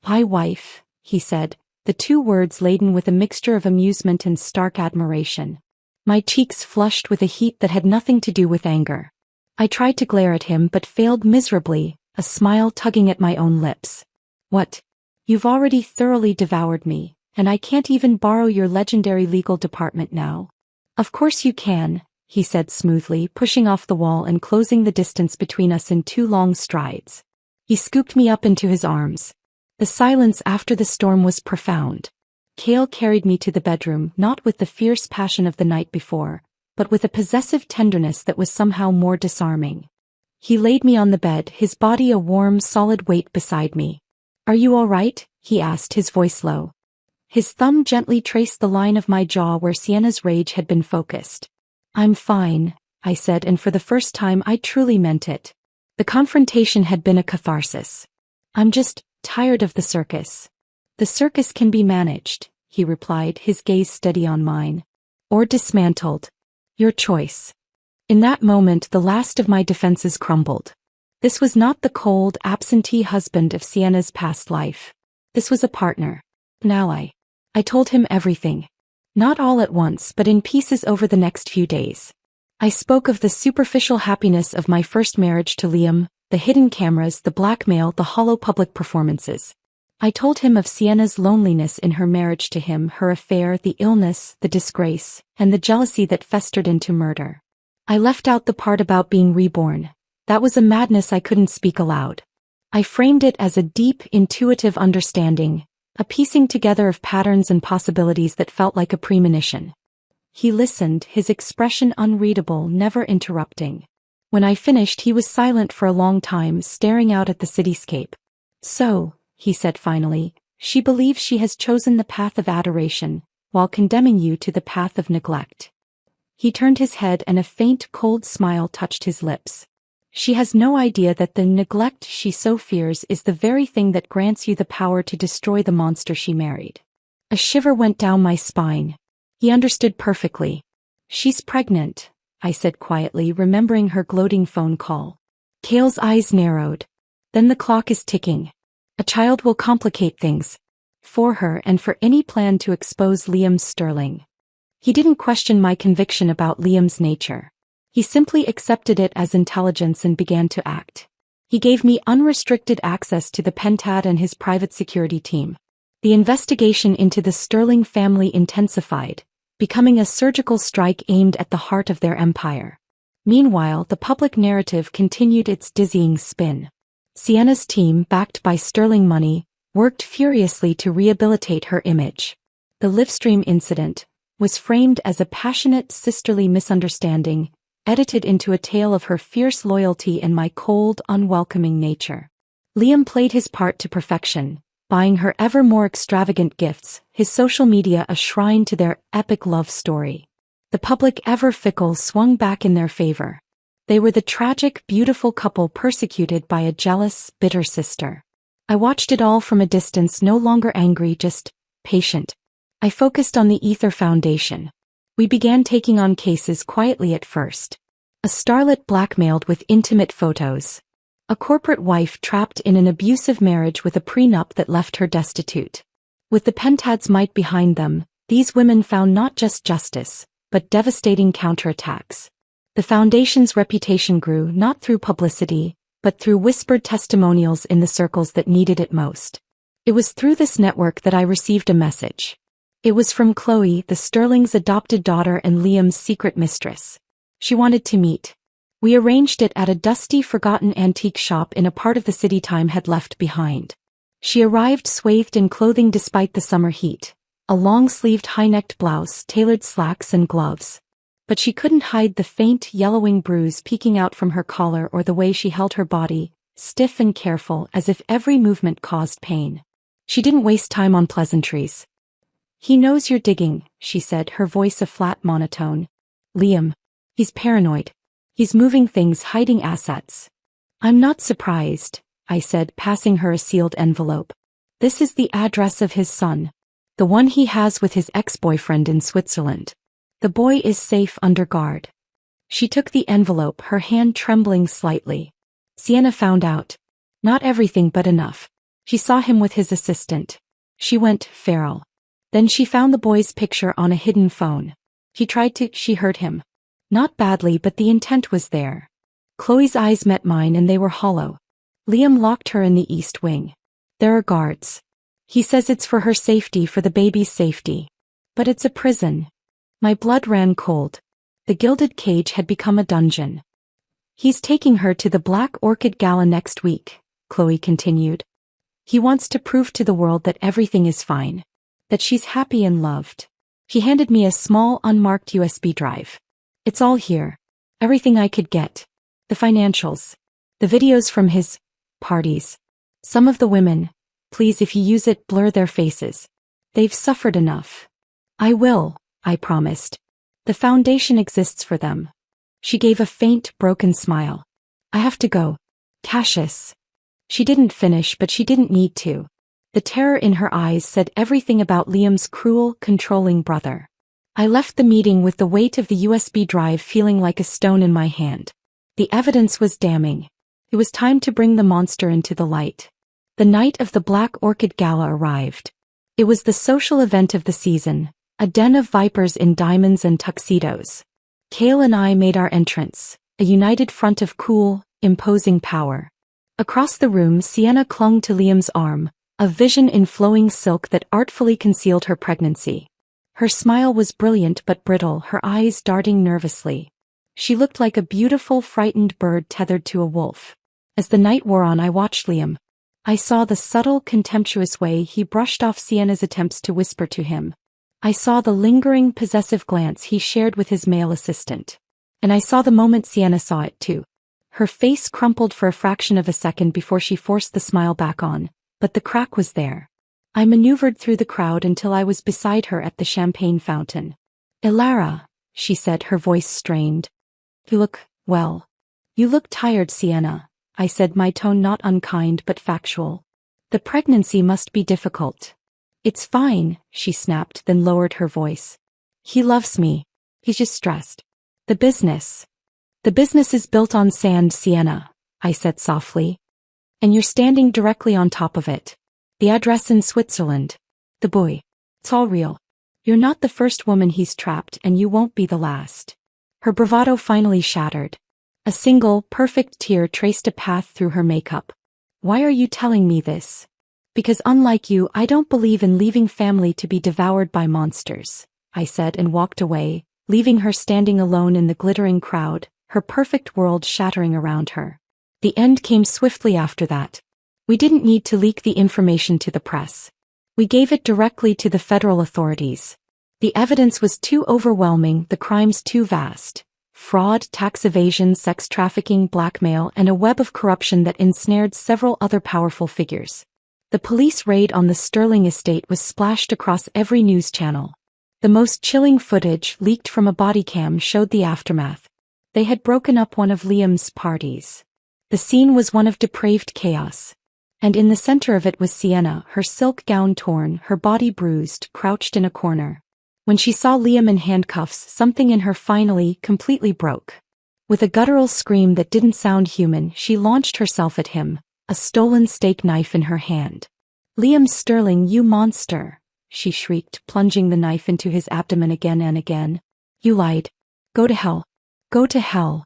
"My wife," he said, the two words laden with a mixture of amusement and stark admiration. My cheeks flushed with a heat that had nothing to do with anger. I tried to glare at him but failed miserably, a smile tugging at my own lips. "What? You've already thoroughly devoured me, and I can't even borrow your legendary legal department now." "Of course you can," he said smoothly, pushing off the wall and closing the distance between us in 2 long strides. He scooped me up into his arms. The silence after the storm was profound. Cale carried me to the bedroom, not with the fierce passion of the night before, but with a possessive tenderness that was somehow more disarming. He laid me on the bed, his body a warm, solid weight beside me. "Are you all right?" he asked, his voice low. His thumb gently traced the line of my jaw where Sienna's rage had been focused. "I'm fine," I said, and for the first time I truly meant it. The confrontation had been a catharsis. "I'm just tired of the circus." "The circus can be managed," he replied, his gaze steady on mine. "Or dismantled. Your choice." In that moment the last of my defenses crumbled. This was not the cold, absentee husband of Sienna's past life. This was a partner. An ally. I told him everything. Not all at once, but in pieces over the next few days. I spoke of the superficial happiness of my first marriage to Liam, the hidden cameras, the blackmail, the hollow public performances. I told him of Sienna's loneliness in her marriage to him, her affair, the illness, the disgrace, and the jealousy that festered into murder. I left out the part about being reborn. That was a madness I couldn't speak aloud. I framed it as a deep, intuitive understanding, a piecing together of patterns and possibilities that felt like a premonition. He listened, his expression unreadable, never interrupting. When I finished, he was silent for a long time, staring out at the cityscape. "So," he said finally, "she believes she has chosen the path of adoration, while condemning you to the path of neglect." He turned his head and a faint, cold smile touched his lips. "She has no idea that the neglect she so fears is the very thing that grants you the power to destroy the monster she married." A shiver went down my spine. He understood perfectly. "She's pregnant," I said quietly, remembering her gloating phone call. Cale's eyes narrowed. "Then the clock is ticking. A child will complicate things. For her and for any plan to expose Liam's Sterling." He didn't question my conviction about Liam's nature. He simply accepted it as intelligence and began to act. He gave me unrestricted access to the Pentad and his private security team. The investigation into the Sterling family intensified, becoming a surgical strike aimed at the heart of their empire. Meanwhile, the public narrative continued its dizzying spin. Sienna's team, backed by Sterling money, worked furiously to rehabilitate her image. The Livestream incident was framed as a passionate, sisterly misunderstanding, edited into a tale of her fierce loyalty and my cold, unwelcoming nature. Liam played his part to perfection, buying her ever more extravagant gifts, his social media a shrine to their epic love story. The public, ever fickle, swung back in their favor. They were the tragic, beautiful couple persecuted by a jealous, bitter sister. I watched it all from a distance, no longer angry, just patient. I focused on the Ether Foundation. We began taking on cases quietly at first. A starlet blackmailed with intimate photos. A corporate wife trapped in an abusive marriage with a prenup that left her destitute. With the Pentad's might behind them, these women found not just justice, but devastating counterattacks. The Foundation's reputation grew not through publicity, but through whispered testimonials in the circles that needed it most. It was through this network that I received a message. It was from Chloe, the Sterling's adopted daughter and Liam's secret mistress. She wanted to meet. We arranged it at a dusty, forgotten antique shop in a part of the city time had left behind. She arrived swathed in clothing despite the summer heat, a long-sleeved high-necked blouse, tailored slacks and gloves. But she couldn't hide the faint, yellowing bruise peeking out from her collar or the way she held her body, stiff and careful as if every movement caused pain. She didn't waste time on pleasantries. "He knows you're digging," she said, her voice a flat monotone. "Liam. He's paranoid. He's moving things, hiding assets." "I'm not surprised," I said, passing her a sealed envelope. "This is the address of his son. The one he has with his ex-boyfriend in Switzerland. The boy is safe under guard." She took the envelope, her hand trembling slightly. "Sienna found out. Not everything but enough. She saw him with his assistant. She went feral. Then she found the boy's picture on a hidden phone. She hurt him. Not badly, but the intent was there." Chloe's eyes met mine and they were hollow. "Liam locked her in the East Wing. There are guards. He says it's for her safety, for the baby's safety. But it's a prison." My blood ran cold. The gilded cage had become a dungeon. "He's taking her to the Black Orchid Gala next week," Chloe continued. "He wants to prove to the world that everything is fine. That she's happy and loved." He handed me a small, unmarked USB drive. "It's all here. Everything I could get. The financials. The videos from his parties. Some of the women. Please, if you use it, blur their faces. They've suffered enough." "I will," I promised. "The foundation exists for them." She gave a faint, broken smile. "I have to go. Cassius." She didn't finish, but she didn't need to. The terror in her eyes said everything about Liam's cruel, controlling brother. I left the meeting with the weight of the USB drive feeling like a stone in my hand. The evidence was damning. It was time to bring the monster into the light. The night of the Black Orchid Gala arrived. It was the social event of the season, a den of vipers in diamonds and tuxedos. Cale and I made our entrance, a united front of cool, imposing power. Across the room, Sienna clung to Liam's arm, a vision in flowing silk that artfully concealed her pregnancy. Her smile was brilliant but brittle, her eyes darting nervously. She looked like a beautiful, frightened bird tethered to a wolf. As the night wore on, I watched Liam. I saw the subtle, contemptuous way he brushed off Sienna's attempts to whisper to him. I saw the lingering, possessive glance he shared with his male assistant. And I saw the moment Sienna saw it too. Her face crumpled for a fraction of a second before she forced the smile back on, but the crack was there. I maneuvered through the crowd until I was beside her at the champagne fountain. "Ilara," she said, her voice strained. "You look, well. You look tired, Sienna," I said, my tone not unkind but factual. "The pregnancy must be difficult." "It's fine," she snapped, then lowered her voice. "He loves me. He's just stressed. The business is built on sand, Sienna," I said softly. "And you're standing directly on top of it. The address in Switzerland. The boy. It's all real. You're not the first woman he's trapped, and you won't be the last." Her bravado finally shattered. A single, perfect tear traced a path through her makeup. "Why are you telling me this?" "Because unlike you, I don't believe in leaving family to be devoured by monsters," I said and walked away, leaving her standing alone in the glittering crowd, her perfect world shattering around her. The end came swiftly after that. We didn't need to leak the information to the press. We gave it directly to the federal authorities. The evidence was too overwhelming, the crimes too vast. Fraud, tax evasion, sex trafficking, blackmail, and a web of corruption that ensnared several other powerful figures. The police raid on the Sterling estate was splashed across every news channel. The most chilling footage, leaked from a body cam, showed the aftermath. They had broken up one of Liam's parties. The scene was one of depraved chaos. And in the center of it was Sienna, her silk gown torn, her body bruised, crouched in a corner. When she saw Liam in handcuffs, something in her finally, completely broke. With a guttural scream that didn't sound human, she launched herself at him, a stolen steak knife in her hand. "Liam Sterling, you monster!" she shrieked, plunging the knife into his abdomen again and again. "You lied. Go to hell. Go to hell."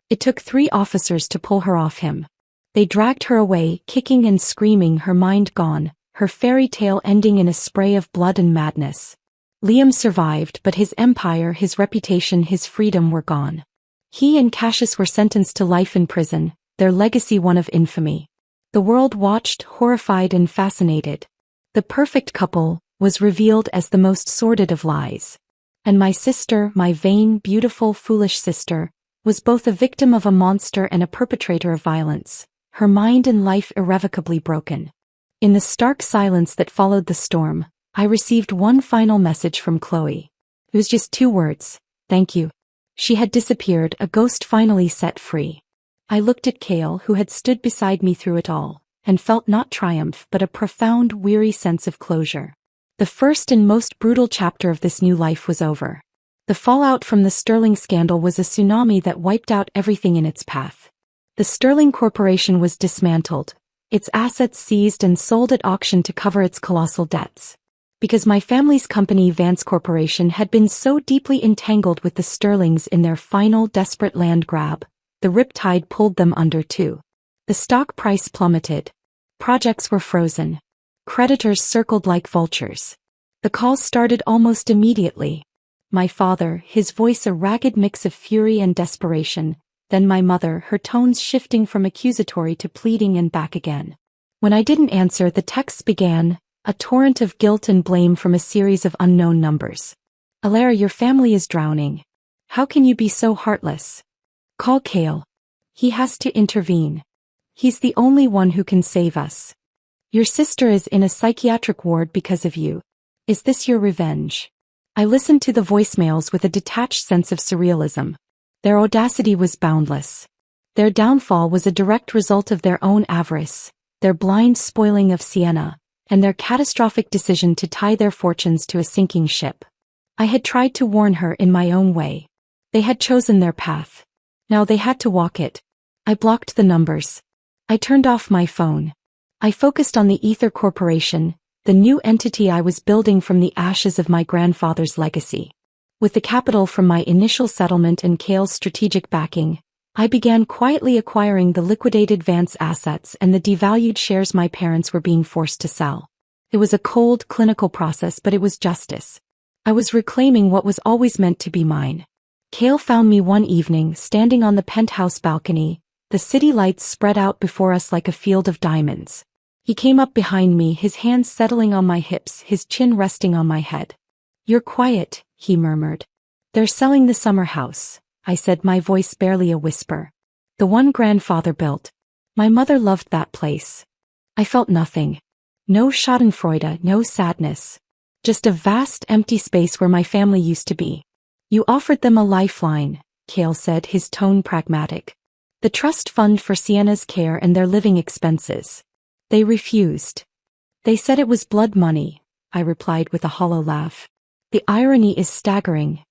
It took 3 officers to pull her off him. They dragged her away, kicking and screaming, her mind gone, her fairy tale ending in a spray of blood and madness. Liam survived, but his empire, his reputation, his freedom were gone. He and Cassius were sentenced to life in prison, their legacy one of infamy. The world watched, horrified and fascinated. The perfect couple was revealed as the most sordid of lies. And my sister, my vain, beautiful, foolish sister, was both a victim of a monster and a perpetrator of violence, her mind and life irrevocably broken. In the stark silence that followed the storm, I received one final message from Chloe. It was just 2 words: thank you. She had disappeared, a ghost finally set free. I looked at Cale, who had stood beside me through it all, and felt not triumph but a profound, weary sense of closure. The first and most brutal chapter of this new life was over. The fallout from the Sterling scandal was a tsunami that wiped out everything in its path. The Sterling Corporation was dismantled, its assets seized and sold at auction to cover its colossal debts. Because my family's company, Vance Corporation, had been so deeply entangled with the Sterlings in their final desperate land grab, the riptide pulled them under too. The stock price plummeted. Projects were frozen. Creditors circled like vultures. The calls started almost immediately. My father, his voice a ragged mix of fury and desperation, then my mother, her tones shifting from accusatory to pleading and back again. When I didn't answer, the texts began, a torrent of guilt and blame from a series of unknown numbers. Alara, your family is drowning. How can you be so heartless? Call Cale. He has to intervene. He's the only one who can save us. Your sister is in a psychiatric ward because of you. Is this your revenge? I listened to the voicemails with a detached sense of surrealism. Their audacity was boundless. Their downfall was a direct result of their own avarice, their blind spoiling of Sienna, and their catastrophic decision to tie their fortunes to a sinking ship. I had tried to warn her in my own way. They had chosen their path. Now they had to walk it. I blocked the numbers. I turned off my phone. I focused on the Ether Corporation, the new entity I was building from the ashes of my grandfather's legacy. With the capital from my initial settlement and Cale's strategic backing, I began quietly acquiring the liquidated Vance assets and the devalued shares my parents were being forced to sell. It was a cold, clinical process, but it was justice. I was reclaiming what was always meant to be mine. Cale found me one evening, standing on the penthouse balcony, the city lights spread out before us like a field of diamonds. He came up behind me, his hands settling on my hips, his chin resting on my head. "You're quiet," he murmured. "They're selling the summer house," I said, my voice barely a whisper. "The one grandfather built. My mother loved that place." I felt nothing. No schadenfreude, no sadness. Just a vast empty space where my family used to be. "You offered them a lifeline," Cale said, his tone pragmatic. "The trust fund for Sienna's care and their living expenses. They refused. They said it was blood money," I replied with a hollow laugh. "The irony is staggering.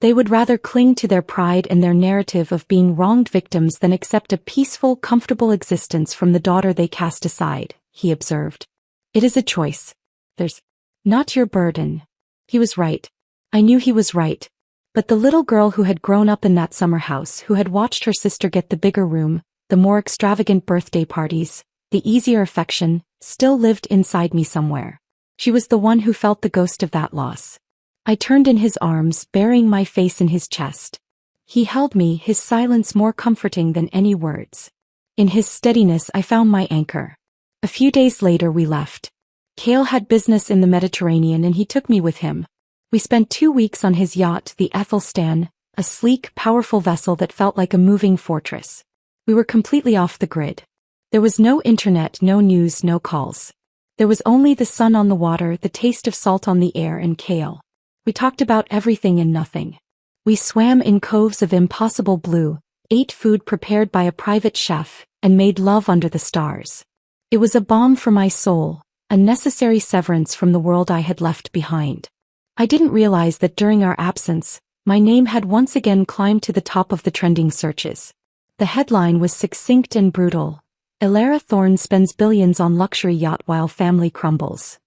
They would rather cling to their pride and their narrative of being wronged victims than accept a peaceful, comfortable existence from the daughter they cast aside," he observed. "It is a choice. There's not your burden." He was right. I knew he was right. But the little girl who had grown up in that summer house, who had watched her sister get the bigger room, the more extravagant birthday parties, the easier affection, still lived inside me somewhere. She was the one who felt the ghost of that loss. I turned in his arms, burying my face in his chest. He held me, his silence more comforting than any words. In his steadiness I found my anchor. A few days later we left. Cale had business in the Mediterranean and he took me with him. We spent 2 weeks on his yacht, the Athelstan, a sleek, powerful vessel that felt like a moving fortress. We were completely off the grid. There was no internet, no news, no calls. There was only the sun on the water, the taste of salt on the air, and Cale. We talked about everything and nothing. We swam in coves of impossible blue, ate food prepared by a private chef, and made love under the stars. It was a balm for my soul, a necessary severance from the world I had left behind. I didn't realize that during our absence, my name had once again climbed to the top of the trending searches. The headline was succinct and brutal. "Alara Thorne spends billions on luxury yacht while family crumbles."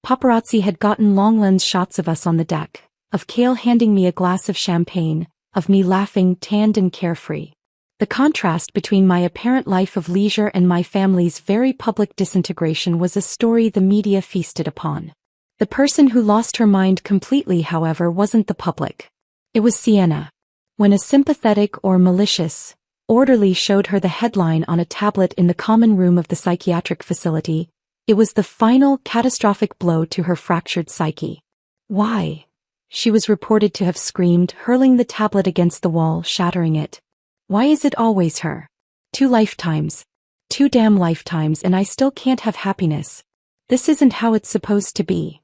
Paparazzi had gotten long lens shots of us on the deck, of Cale handing me a glass of champagne, of me laughing, tanned and carefree. The contrast between my apparent life of leisure and my family's very public disintegration was a story the media feasted upon. The person who lost her mind completely, however, wasn't the public. It was Sienna. When a sympathetic or malicious orderly showed her the headline on a tablet in the common room of the psychiatric facility, it was the final catastrophic blow to her fractured psyche. "Why?" she was reported to have screamed, hurling the tablet against the wall, shattering it. "Why is it always her? 2 lifetimes. 2 damn lifetimes, and I still can't have happiness. This isn't how it's supposed to be."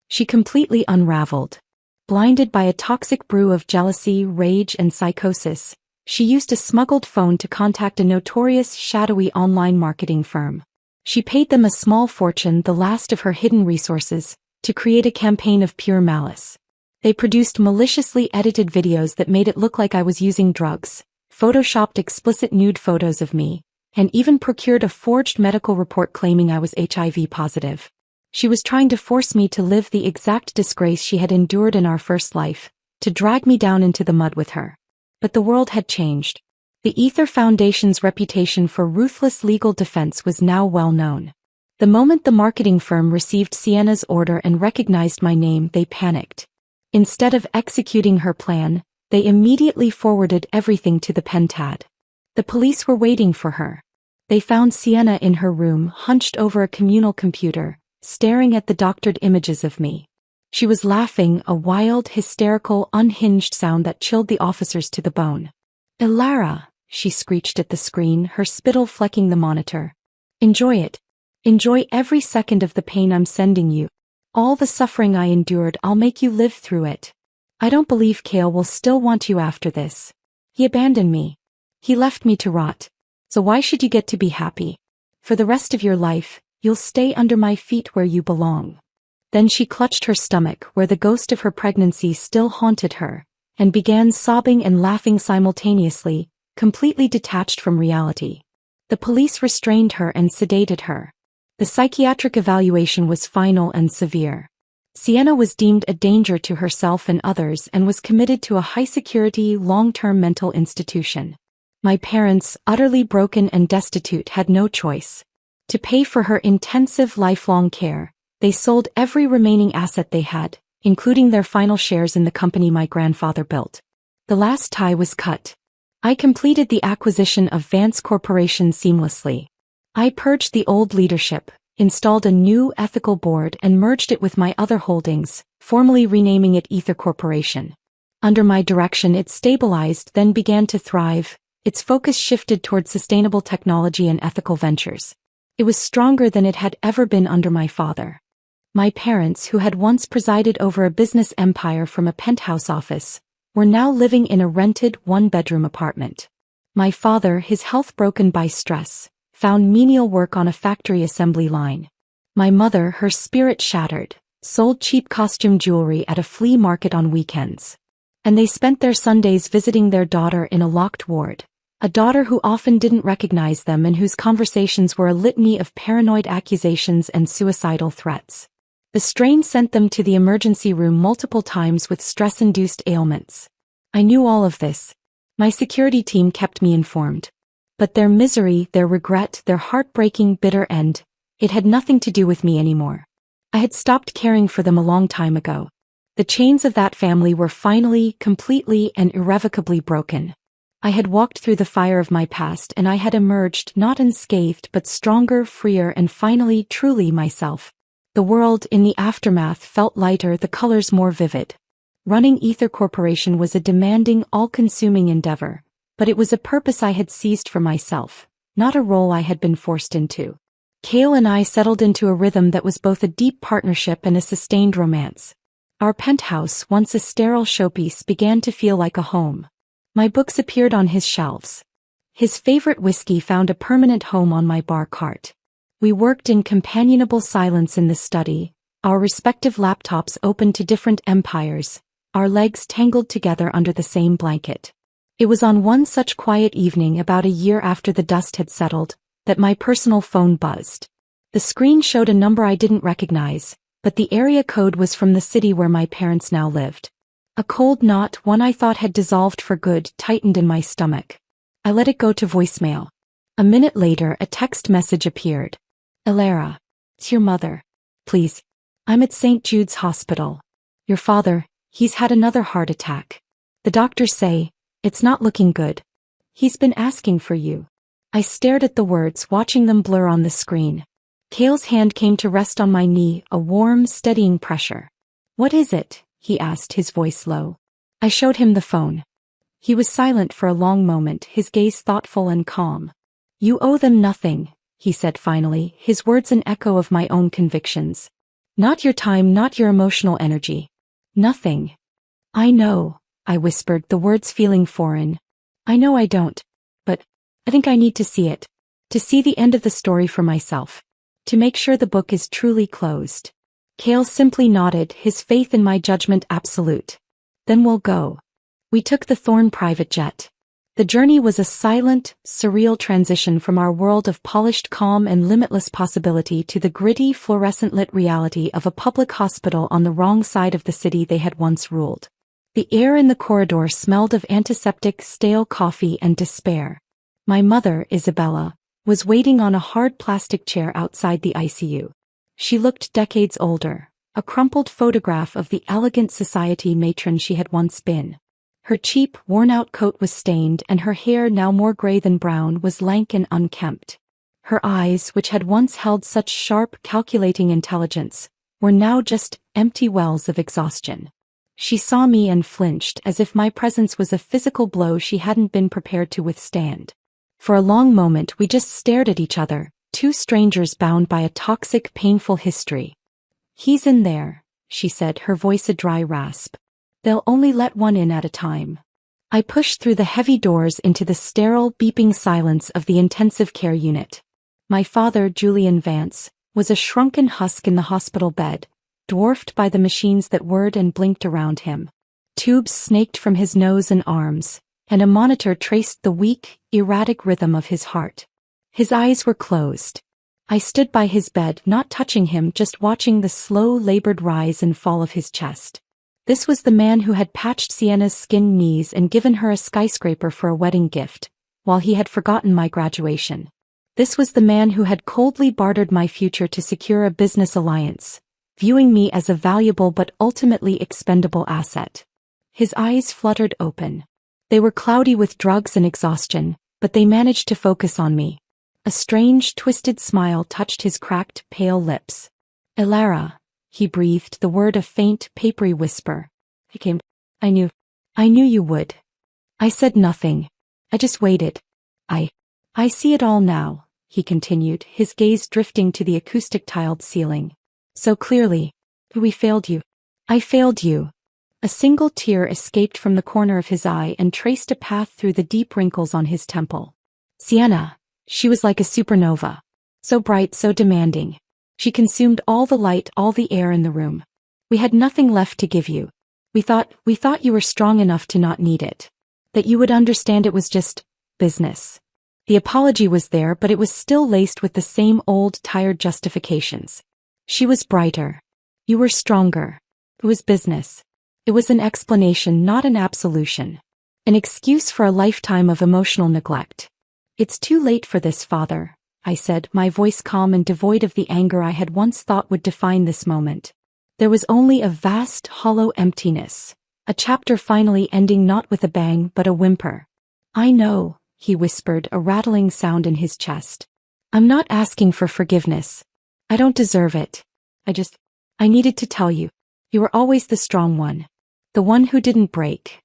She completely unraveled. Blinded by a toxic brew of jealousy, rage, and psychosis, she used a smuggled phone to contact a notorious shadowy online marketing firm. She paid them a small fortune, the last of her hidden resources, to create a campaign of pure malice. They produced maliciously edited videos that made it look like I was using drugs, photoshopped explicit nude photos of me, and even procured a forged medical report claiming I was HIV positive. She was trying to force me to live the exact disgrace she had endured in our first life, to drag me down into the mud with her. But the world had changed. The Ether Foundation's reputation for ruthless legal defense was now well known. The moment the marketing firm received Sienna's order and recognized my name, they panicked. Instead of executing her plan, they immediately forwarded everything to the pentad. The police were waiting for her. They found Sienna in her room, hunched over a communal computer, staring at the doctored images of me. She was laughing, a wild, hysterical, unhinged sound that chilled the officers to the bone. "Ilara," she screeched at the screen, her spittle flecking the monitor. "Enjoy it. Enjoy every second of the pain I'm sending you. All the suffering I endured, I'll make you live through it. I don't believe Cale will still want you after this. He abandoned me. He left me to rot. So why should you get to be happy? For the rest of your life, you'll stay under my feet where you belong." Then she clutched her stomach, where the ghost of her pregnancy still haunted her, and began sobbing and laughing simultaneously, completely detached from reality. The police restrained her and sedated her. The psychiatric evaluation was final and severe. Sienna was deemed a danger to herself and others and was committed to a high-security, long-term mental institution. My parents, utterly broken and destitute, had no choice. To pay for her intensive lifelong care, they sold every remaining asset they had, including their final shares in the company my grandfather built. The last tie was cut. I completed the acquisition of Vance Corporation seamlessly. I purged the old leadership, installed a new ethical board, and merged it with my other holdings, formally renaming it Ether Corporation. Under my direction, it stabilized, then began to thrive. Its focus shifted toward sustainable technology and ethical ventures. It was stronger than it had ever been under my father. My parents, who had once presided over a business empire from a penthouse office, were now living in a rented 1-bedroom apartment. My father, his health broken by stress, found menial work on a factory assembly line. My mother, her spirit shattered, sold cheap costume jewelry at a flea market on weekends. And they spent their Sundays visiting their daughter in a locked ward. A daughter who often didn't recognize them and whose conversations were a litany of paranoid accusations and suicidal threats. The strain sent them to the emergency room multiple times with stress-induced ailments. I knew all of this. My security team kept me informed. But their misery, their regret, their heartbreaking, bitter end, it had nothing to do with me anymore. I had stopped caring for them a long time ago. The chains of that family were finally, completely, and irrevocably broken. I had walked through the fire of my past, and I had emerged not unscathed but stronger, freer, and finally truly myself. The world in the aftermath felt lighter, the colors more vivid. Running Ether Corporation was a demanding, all-consuming endeavor, but it was a purpose I had seized for myself, not a role I had been forced into. Cale and I settled into a rhythm that was both a deep partnership and a sustained romance. Our penthouse, once a sterile showpiece, began to feel like a home. My books appeared on his shelves. His favorite whiskey found a permanent home on my bar cart. We worked in companionable silence in the study, our respective laptops open to different empires, our legs tangled together under the same blanket. It was on one such quiet evening about a year after the dust had settled, that my personal phone buzzed. The screen showed a number I didn't recognize, but the area code was from the city where my parents now lived. A cold knot, one I thought had dissolved for good, tightened in my stomach. I let it go to voicemail. A minute later, a text message appeared. "Ilara, it's your mother. Please, I'm at St. Jude's Hospital. Your father, he's had another heart attack. The doctors say, it's not looking good. He's been asking for you. I stared at the words, watching them blur on the screen. Cale's hand came to rest on my knee, a warm, steadying pressure. What is it? He asked, his voice low. I showed him the phone. He was silent for a long moment, his gaze thoughtful and calm. You owe them nothing, he said finally, his words an echo of my own convictions. Not your time, not your emotional energy. Nothing. I know, I whispered, the words feeling foreign. I know I don't. But I think I need to see it. To see the end of the story for myself. To make sure the book is truly closed. Cale simply nodded, his faith in my judgment absolute. Then we'll go. We took the Thorn private jet. The journey was a silent, surreal transition from our world of polished calm and limitless possibility to the gritty, fluorescent-lit reality of a public hospital on the wrong side of the city they had once ruled. The air in the corridor smelled of antiseptic, stale coffee and despair. My mother, Isabella, was waiting on a hard plastic chair outside the ICU. She looked decades older, a crumpled photograph of the elegant society matron she had once been. Her cheap, worn-out coat was stained and her hair, now more gray than brown, was lank and unkempt. Her eyes, which had once held such sharp, calculating intelligence, were now just empty wells of exhaustion. She saw me and flinched, as if my presence was a physical blow she hadn't been prepared to withstand. For a long moment we just stared at each other, two strangers bound by a toxic, painful history. He's in there, she said, her voice a dry rasp. They'll only let one in at a time. I pushed through the heavy doors into the sterile, beeping silence of the intensive care unit. My father, Julian Vance, was a shrunken husk in the hospital bed, dwarfed by the machines that whirred and blinked around him. Tubes snaked from his nose and arms, and a monitor traced the weak, erratic rhythm of his heart. His eyes were closed. I stood by his bed, not touching him, just watching the slow, labored rise and fall of his chest. This was the man who had patched Sienna's skinned knees and given her a skyscraper for a wedding gift, while he had forgotten my graduation. This was the man who had coldly bartered my future to secure a business alliance, viewing me as a valuable but ultimately expendable asset. His eyes fluttered open. They were cloudy with drugs and exhaustion, but they managed to focus on me. A strange, twisted smile touched his cracked, pale lips. Elara, he breathed, the word a faint, papery whisper. He came. I knew you would. I said nothing. I just waited. I see it all now, he continued, his gaze drifting to the acoustic-tiled ceiling. So clearly. We failed you. I failed you. A single tear escaped from the corner of his eye and traced a path through the deep wrinkles on his temple. Sienna. She was like a supernova. So bright, so demanding. She consumed all the light, all the air in the room. We had nothing left to give you. We thought you were strong enough to not need it. That you would understand it was just business. The apology was there, but it was still laced with the same old, tired justifications. She was brighter. You were stronger. It was business. It was an explanation, not an absolution. An excuse for a lifetime of emotional neglect. It's too late for this, Father, I said, my voice calm and devoid of the anger I had once thought would define this moment. There was only a vast, hollow emptiness. A chapter finally ending not with a bang but a whimper. I know, he whispered, a rattling sound in his chest. I'm not asking for forgiveness. I don't deserve it. I needed to tell you. You were always the strong one. The one who didn't break.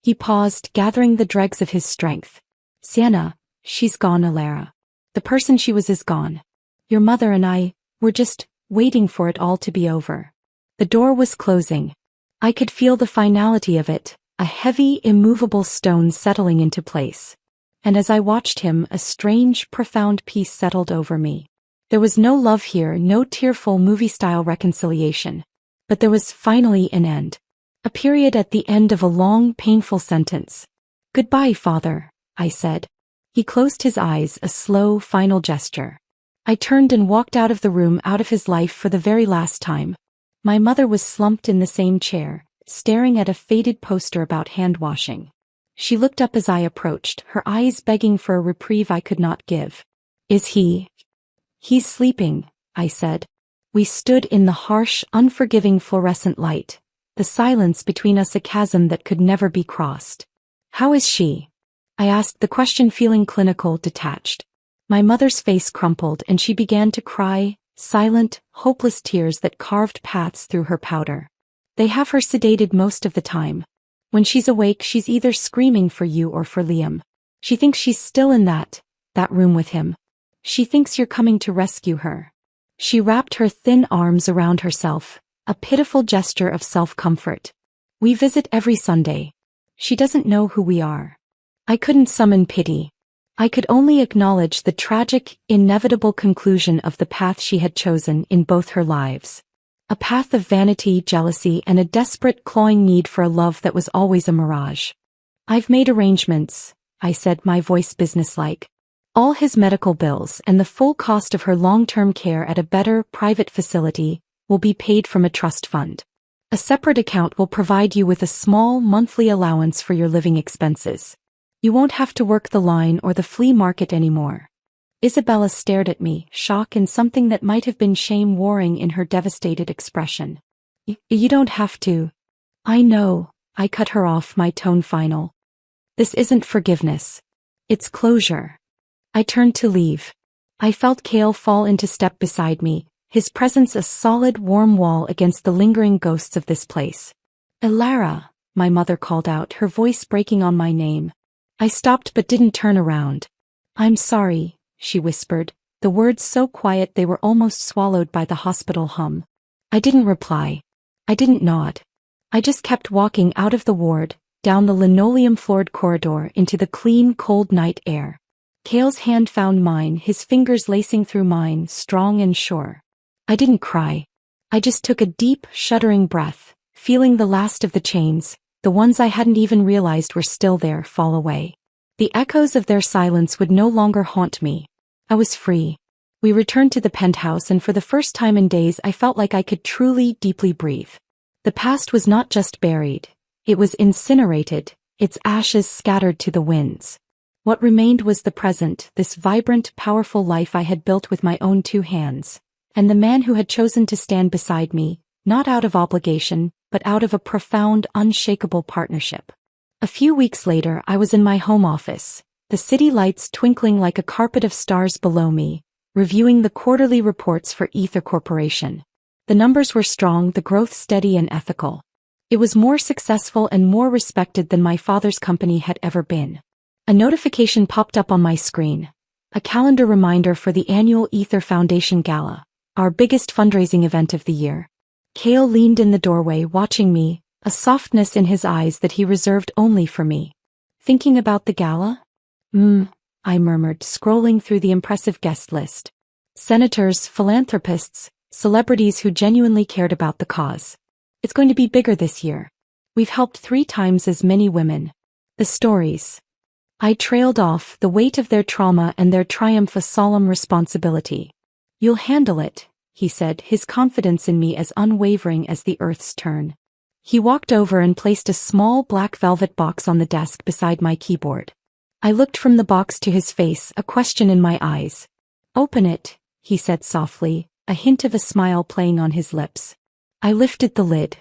He paused, gathering the dregs of his strength. Sienna, she's gone, Elara. The person she was is gone. Your mother and I, were just waiting for it all to be over. The door was closing. I could feel the finality of it, a heavy, immovable stone settling into place. And as I watched him, a strange, profound peace settled over me. There was no love here, no tearful movie-style reconciliation. But there was finally an end. A period at the end of a long, painful sentence. Goodbye, Father, I said. He closed his eyes, a slow, final gesture. I turned and walked out of the room, out of his life for the very last time. My mother was slumped in the same chair, staring at a faded poster about hand-washing. She looked up as I approached, her eyes begging for a reprieve I could not give. Is he? He's sleeping, I said. We stood in the harsh, unforgiving fluorescent light, the silence between us a chasm that could never be crossed. "How is she?" I asked, the question feeling clinical, detached. My mother's face crumpled and she began to cry, silent, hopeless tears that carved paths through her powder. "They have her sedated most of the time. When she's awake, she's either screaming for you or for Liam. She thinks she's still in that room with him. She thinks you're coming to rescue her." She wrapped her thin arms around herself, a pitiful gesture of self-comfort. "We visit every Sunday. She doesn't know who we are." I couldn't summon pity. I could only acknowledge the tragic, inevitable conclusion of the path she had chosen in both her lives. A path of vanity, jealousy, and a desperate, clawing need for a love that was always a mirage. "I've made arrangements," I said, my voice businesslike. "All his medical bills and the full cost of her long-term care at a better, private facility will be paid from a trust fund. A separate account will provide you with a small monthly allowance for your living expenses. You won't have to work the line or the flea market anymore." Isabella stared at me, shock and something that might have been shame warring in her devastated expression. You don't have to." "I know," I cut her off, my tone final. "This isn't forgiveness. It's closure." I turned to leave. I felt Cale fall into step beside me, his presence a solid, warm wall against the lingering ghosts of this place. "Elara," my mother called out, her voice breaking on my name. I stopped but didn't turn around. "I'm sorry," she whispered, the words so quiet they were almost swallowed by the hospital hum. I didn't reply. I didn't nod. I just kept walking out of the ward, down the linoleum-floored corridor into the clean, cold night air. Cale's hand found mine, his fingers lacing through mine, strong and sure. I didn't cry. I just took a deep, shuddering breath, feeling the last of the chains, the ones I hadn't even realized were still there, fall away. The echoes of their silence would no longer haunt me. I was free. We returned to the penthouse, and for the first time in days I felt like I could truly, deeply breathe. The past was not just buried. It was incinerated, its ashes scattered to the winds. What remained was the present, this vibrant, powerful life I had built with my own two hands, and the man who had chosen to stand beside me, not out of obligation, but out of a profound, unshakable partnership. A few weeks later, I was in my home office, the city lights twinkling like a carpet of stars below me, reviewing the quarterly reports for Ether Corporation. The numbers were strong, the growth steady and ethical. It was more successful and more respected than my father's company had ever been. A notification popped up on my screen. A calendar reminder for the annual Ether Foundation Gala, our biggest fundraising event of the year. Cale leaned in the doorway watching me, a softness in his eyes that he reserved only for me. "Thinking about the gala?" I murmured, scrolling through the impressive guest list. Senators, philanthropists, celebrities who genuinely cared about the cause. "It's going to be bigger this year. We've helped 3 times as many women." The stories. I trailed off, the weight of their trauma and their triumph a solemn responsibility. "You'll handle it," he said, his confidence in me as unwavering as the earth's turn. He walked over and placed a small black velvet box on the desk beside my keyboard. I looked from the box to his face, a question in my eyes. "Open it," he said softly, a hint of a smile playing on his lips. I lifted the lid.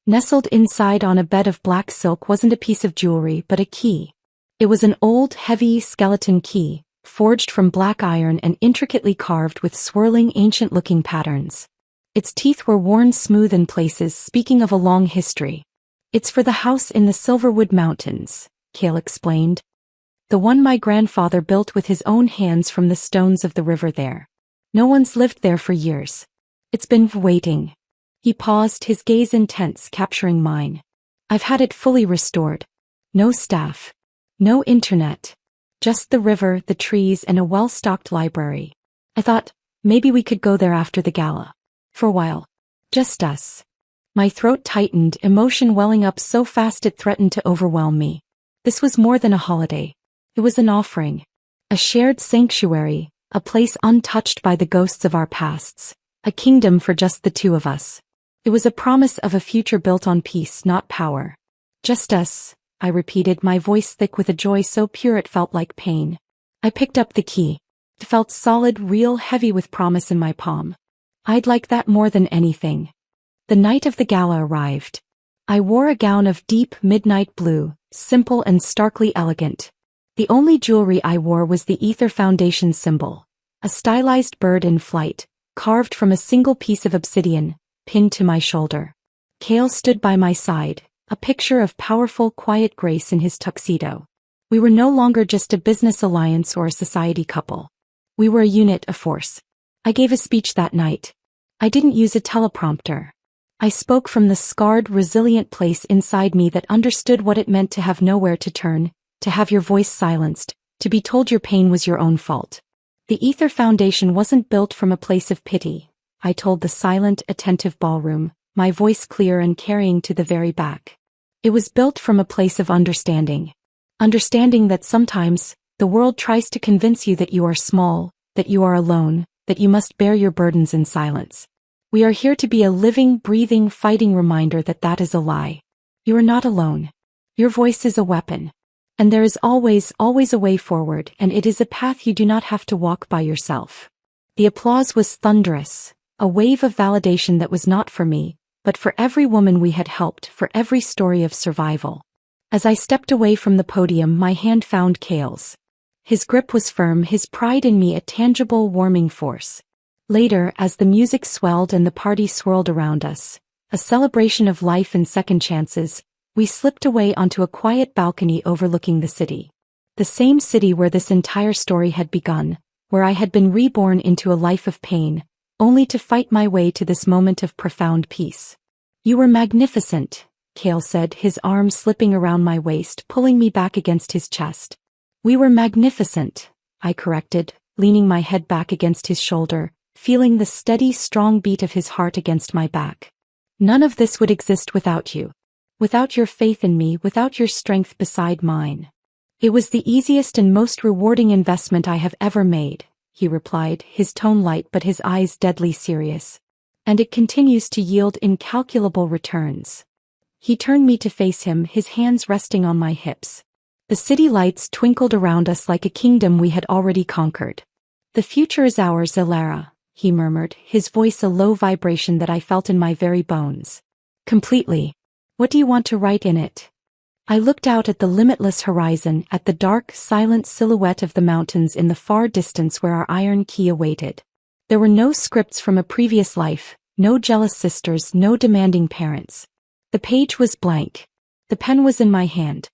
Nestled inside on a bed of black silk wasn't a piece of jewelry but a key. It was an old, heavy skeleton key, forged from black iron and intricately carved with swirling, ancient-looking patterns. Its teeth were worn smooth in places, speaking of a long history. "It's for the house in the Silverwood Mountains," Cale explained. "The one my grandfather built with his own hands from the stones of the river there. No one's lived there for years. It's been waiting." He paused, his gaze intense, capturing mine. "I've had it fully restored. No staff. No internet. Just the river, the trees, and a well-stocked library. I thought, maybe we could go there after the gala. For a while. Just us." My throat tightened, emotion welling up so fast it threatened to overwhelm me. This was more than a holiday. It was an offering. A shared sanctuary, a place untouched by the ghosts of our pasts. A kingdom for just the two of us. It was a promise of a future built on peace, not power. "Just us," I repeated, my voice thick with a joy so pure it felt like pain. I picked up the key. It felt solid, real, heavy with promise in my palm. I'd like that more than anything. The night of the gala arrived. I wore a gown of deep midnight blue, simple and starkly elegant. The only jewelry I wore was the Ether Foundation symbol, a stylized bird in flight, carved from a single piece of obsidian, pinned to my shoulder. Cale stood by my side, a picture of powerful, quiet grace in his tuxedo. We were no longer just a business alliance or a society couple. We were a unit, a force. I gave a speech that night. I didn't use a teleprompter. I spoke from the scarred, resilient place inside me that understood what it meant to have nowhere to turn, to have your voice silenced, to be told your pain was your own fault. The Ether Foundation wasn't built from a place of pity, I told the silent, attentive ballroom, my voice clear and carrying to the very back. It was built from a place of understanding. Understanding that sometimes, the world tries to convince you that you are small, that you are alone, that you must bear your burdens in silence. We are here to be a living, breathing, fighting reminder that that is a lie. You are not alone. Your voice is a weapon. And there is always, always a way forward, and it is a path you do not have to walk by yourself. The applause was thunderous, a wave of validation that was not for me, but for every woman we had helped, for every story of survival. As I stepped away from the podium, my hand found Cale's. His grip was firm, his pride in me a tangible, warming force. Later, as the music swelled and the party swirled around us, a celebration of life and second chances, we slipped away onto a quiet balcony overlooking the city. The same city where this entire story had begun, where I had been reborn into a life of pain, only to fight my way to this moment of profound peace. You were magnificent, Cale said, his arm slipping around my waist, pulling me back against his chest. We were magnificent, I corrected, leaning my head back against his shoulder, feeling the steady, strong beat of his heart against my back. None of this would exist without you. Without your faith in me, without your strength beside mine. It was the easiest and most rewarding investment I have ever made, he replied, his tone light but his eyes deadly serious. And it continues to yield incalculable returns. He turned me to face him, his hands resting on my hips. The city lights twinkled around us like a kingdom we had already conquered. The future is ours, Elara, he murmured, his voice a low vibration that I felt in my very bones. Completely. What do you want to write in it? I looked out at the limitless horizon, at the dark, silent silhouette of the mountains in the far distance where our iron key awaited. There were no scripts from a previous life, no jealous sisters, no demanding parents. The page was blank. The pen was in my hand.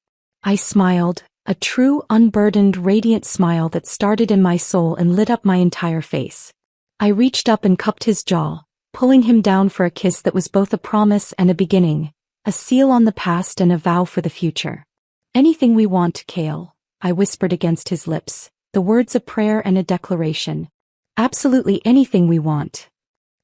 I smiled, a true, unburdened, radiant smile that started in my soul and lit up my entire face. I reached up and cupped his jaw, pulling him down for a kiss that was both a promise and a beginning. A seal on the past and a vow for the future. Anything we want, Cale, I whispered against his lips, the words a prayer and a declaration. Absolutely anything we want.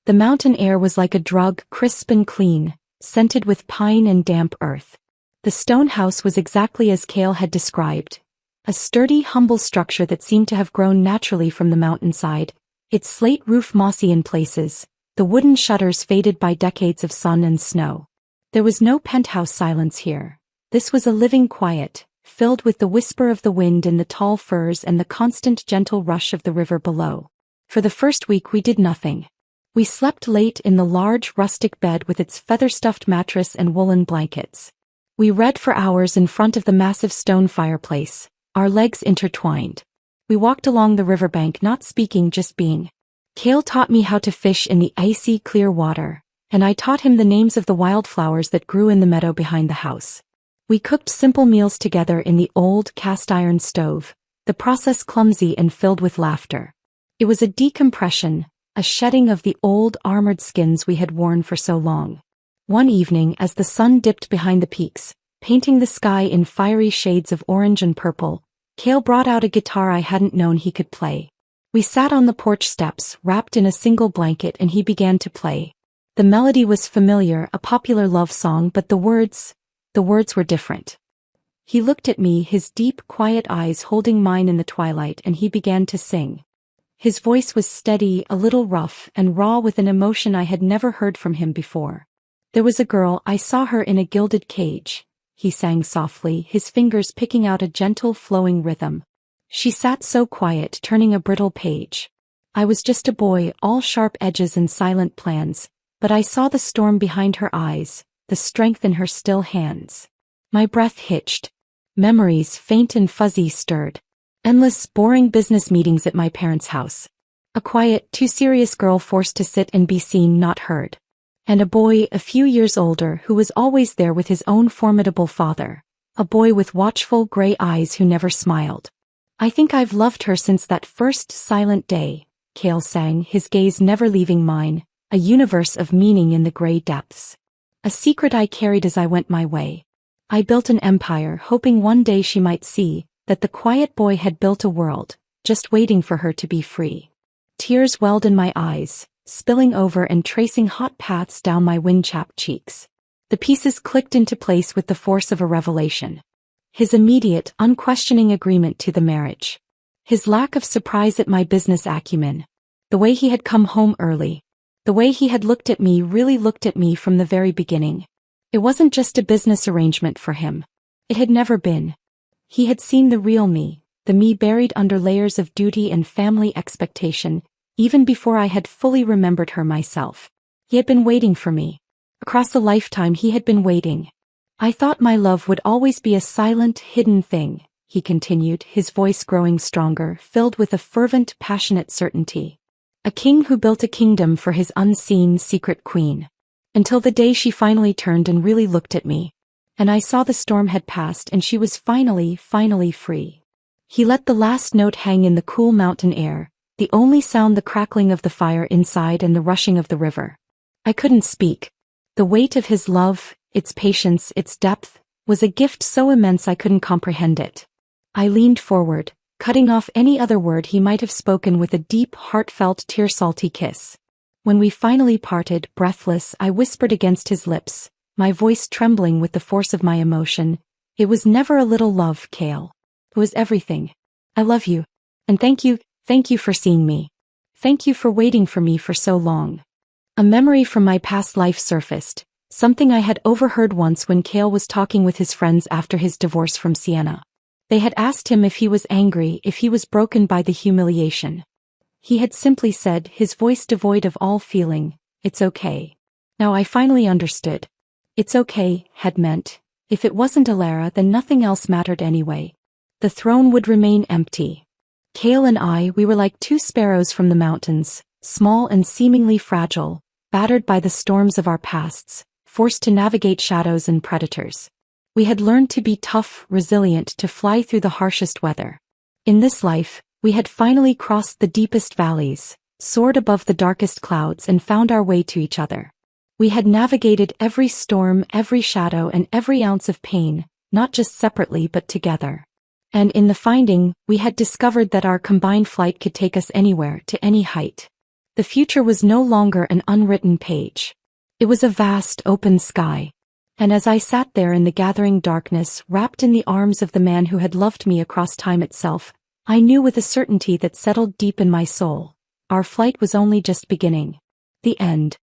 The mountain air was like a drug, crisp and clean, scented with pine and damp earth. The stone house was exactly as Cale had described. A sturdy, humble structure that seemed to have grown naturally from the mountainside, its slate roof mossy in places, the wooden shutters faded by decades of sun and snow. There was no penthouse silence here. This was a living quiet, filled with the whisper of the wind in the tall firs and the constant gentle rush of the river below. For the first week we did nothing. We slept late in the large rustic bed with its feather-stuffed mattress and woolen blankets. We read for hours in front of the massive stone fireplace, our legs intertwined. We walked along the riverbank, not speaking, just being. Cale taught me how to fish in the icy, clear water, and I taught him the names of the wildflowers that grew in the meadow behind the house. We cooked simple meals together in the old cast-iron stove, the process clumsy and filled with laughter. It was a decompression, a shedding of the old armored skins we had worn for so long. One evening, as the sun dipped behind the peaks, painting the sky in fiery shades of orange and purple, Cale brought out a guitar I hadn't known he could play. We sat on the porch steps, wrapped in a single blanket, and he began to play. The melody was familiar, a popular love song, but the words were different. He looked at me, his deep, quiet eyes holding mine in the twilight, and he began to sing. His voice was steady, a little rough, and raw with an emotion I had never heard from him before. There was a girl, I saw her in a gilded cage, he sang softly, his fingers picking out a gentle, flowing rhythm. She sat so quiet, turning a brittle page. I was just a boy, all sharp edges and silent plans, but I saw the storm behind her eyes, the strength in her still hands. My breath hitched. Memories, faint and fuzzy, stirred. Endless, boring business meetings at my parents' house. A quiet, too serious girl forced to sit and be seen, not heard. And a boy, a few years older, who was always there with his own formidable father. A boy with watchful gray eyes who never smiled. I think I've loved her since that first silent day, Cale sang, his gaze never leaving mine, a universe of meaning in the gray depths. A secret I carried as I went my way. I built an empire, hoping one day she might see that the quiet boy had built a world, just waiting for her to be free. Tears welled in my eyes, spilling over and tracing hot paths down my wind-chapped cheeks. The pieces clicked into place with the force of a revelation. His immediate, unquestioning agreement to the marriage. His lack of surprise at my business acumen. The way he had come home early. The way he had looked at me, really looked at me from the very beginning. It wasn't just a business arrangement for him. It had never been. He had seen the real me, the me buried under layers of duty and family expectation, even before I had fully remembered her myself. He had been waiting for me. Across a lifetime he had been waiting. I thought my love would always be a silent, hidden thing, he continued, his voice growing stronger, filled with a fervent, passionate certainty. A king who built a kingdom for his unseen, secret queen. Until the day she finally turned and really looked at me. And I saw the storm had passed and she was finally free. He let the last note hang in the cool mountain air, the only sound the crackling of the fire inside and the rushing of the river. I couldn't speak. The weight of his love, its patience, its depth, was a gift so immense I couldn't comprehend it. I leaned forward, cutting off any other word he might have spoken with a deep, heartfelt, tear-salty kiss. When we finally parted, breathless, I whispered against his lips, my voice trembling with the force of my emotion, "It was never a little love, Cale. It was everything. I love you. And thank you for seeing me. Thank you for waiting for me for so long." A memory from my past life surfaced, something I had overheard once when Cale was talking with his friends after his divorce from Sienna. They had asked him if he was angry, if he was broken by the humiliation. He had simply said, his voice devoid of all feeling, "It's okay." Now I finally understood. "It's okay" had meant, if it wasn't Alara then nothing else mattered anyway. The throne would remain empty. Cale and I, we were like two sparrows from the mountains, small and seemingly fragile, battered by the storms of our pasts, forced to navigate shadows and predators. We had learned to be tough, resilient, to fly through the harshest weather. In this life, we had finally crossed the deepest valleys, soared above the darkest clouds and found our way to each other. We had navigated every storm, every shadow and every ounce of pain, not just separately but together. And in the finding, we had discovered that our combined flight could take us anywhere, to any height. The future was no longer an unwritten page. It was a vast, open sky. And as I sat there in the gathering darkness, wrapped in the arms of the man who had loved me across time itself, I knew with a certainty that settled deep in my soul, our flight was only just beginning. The end.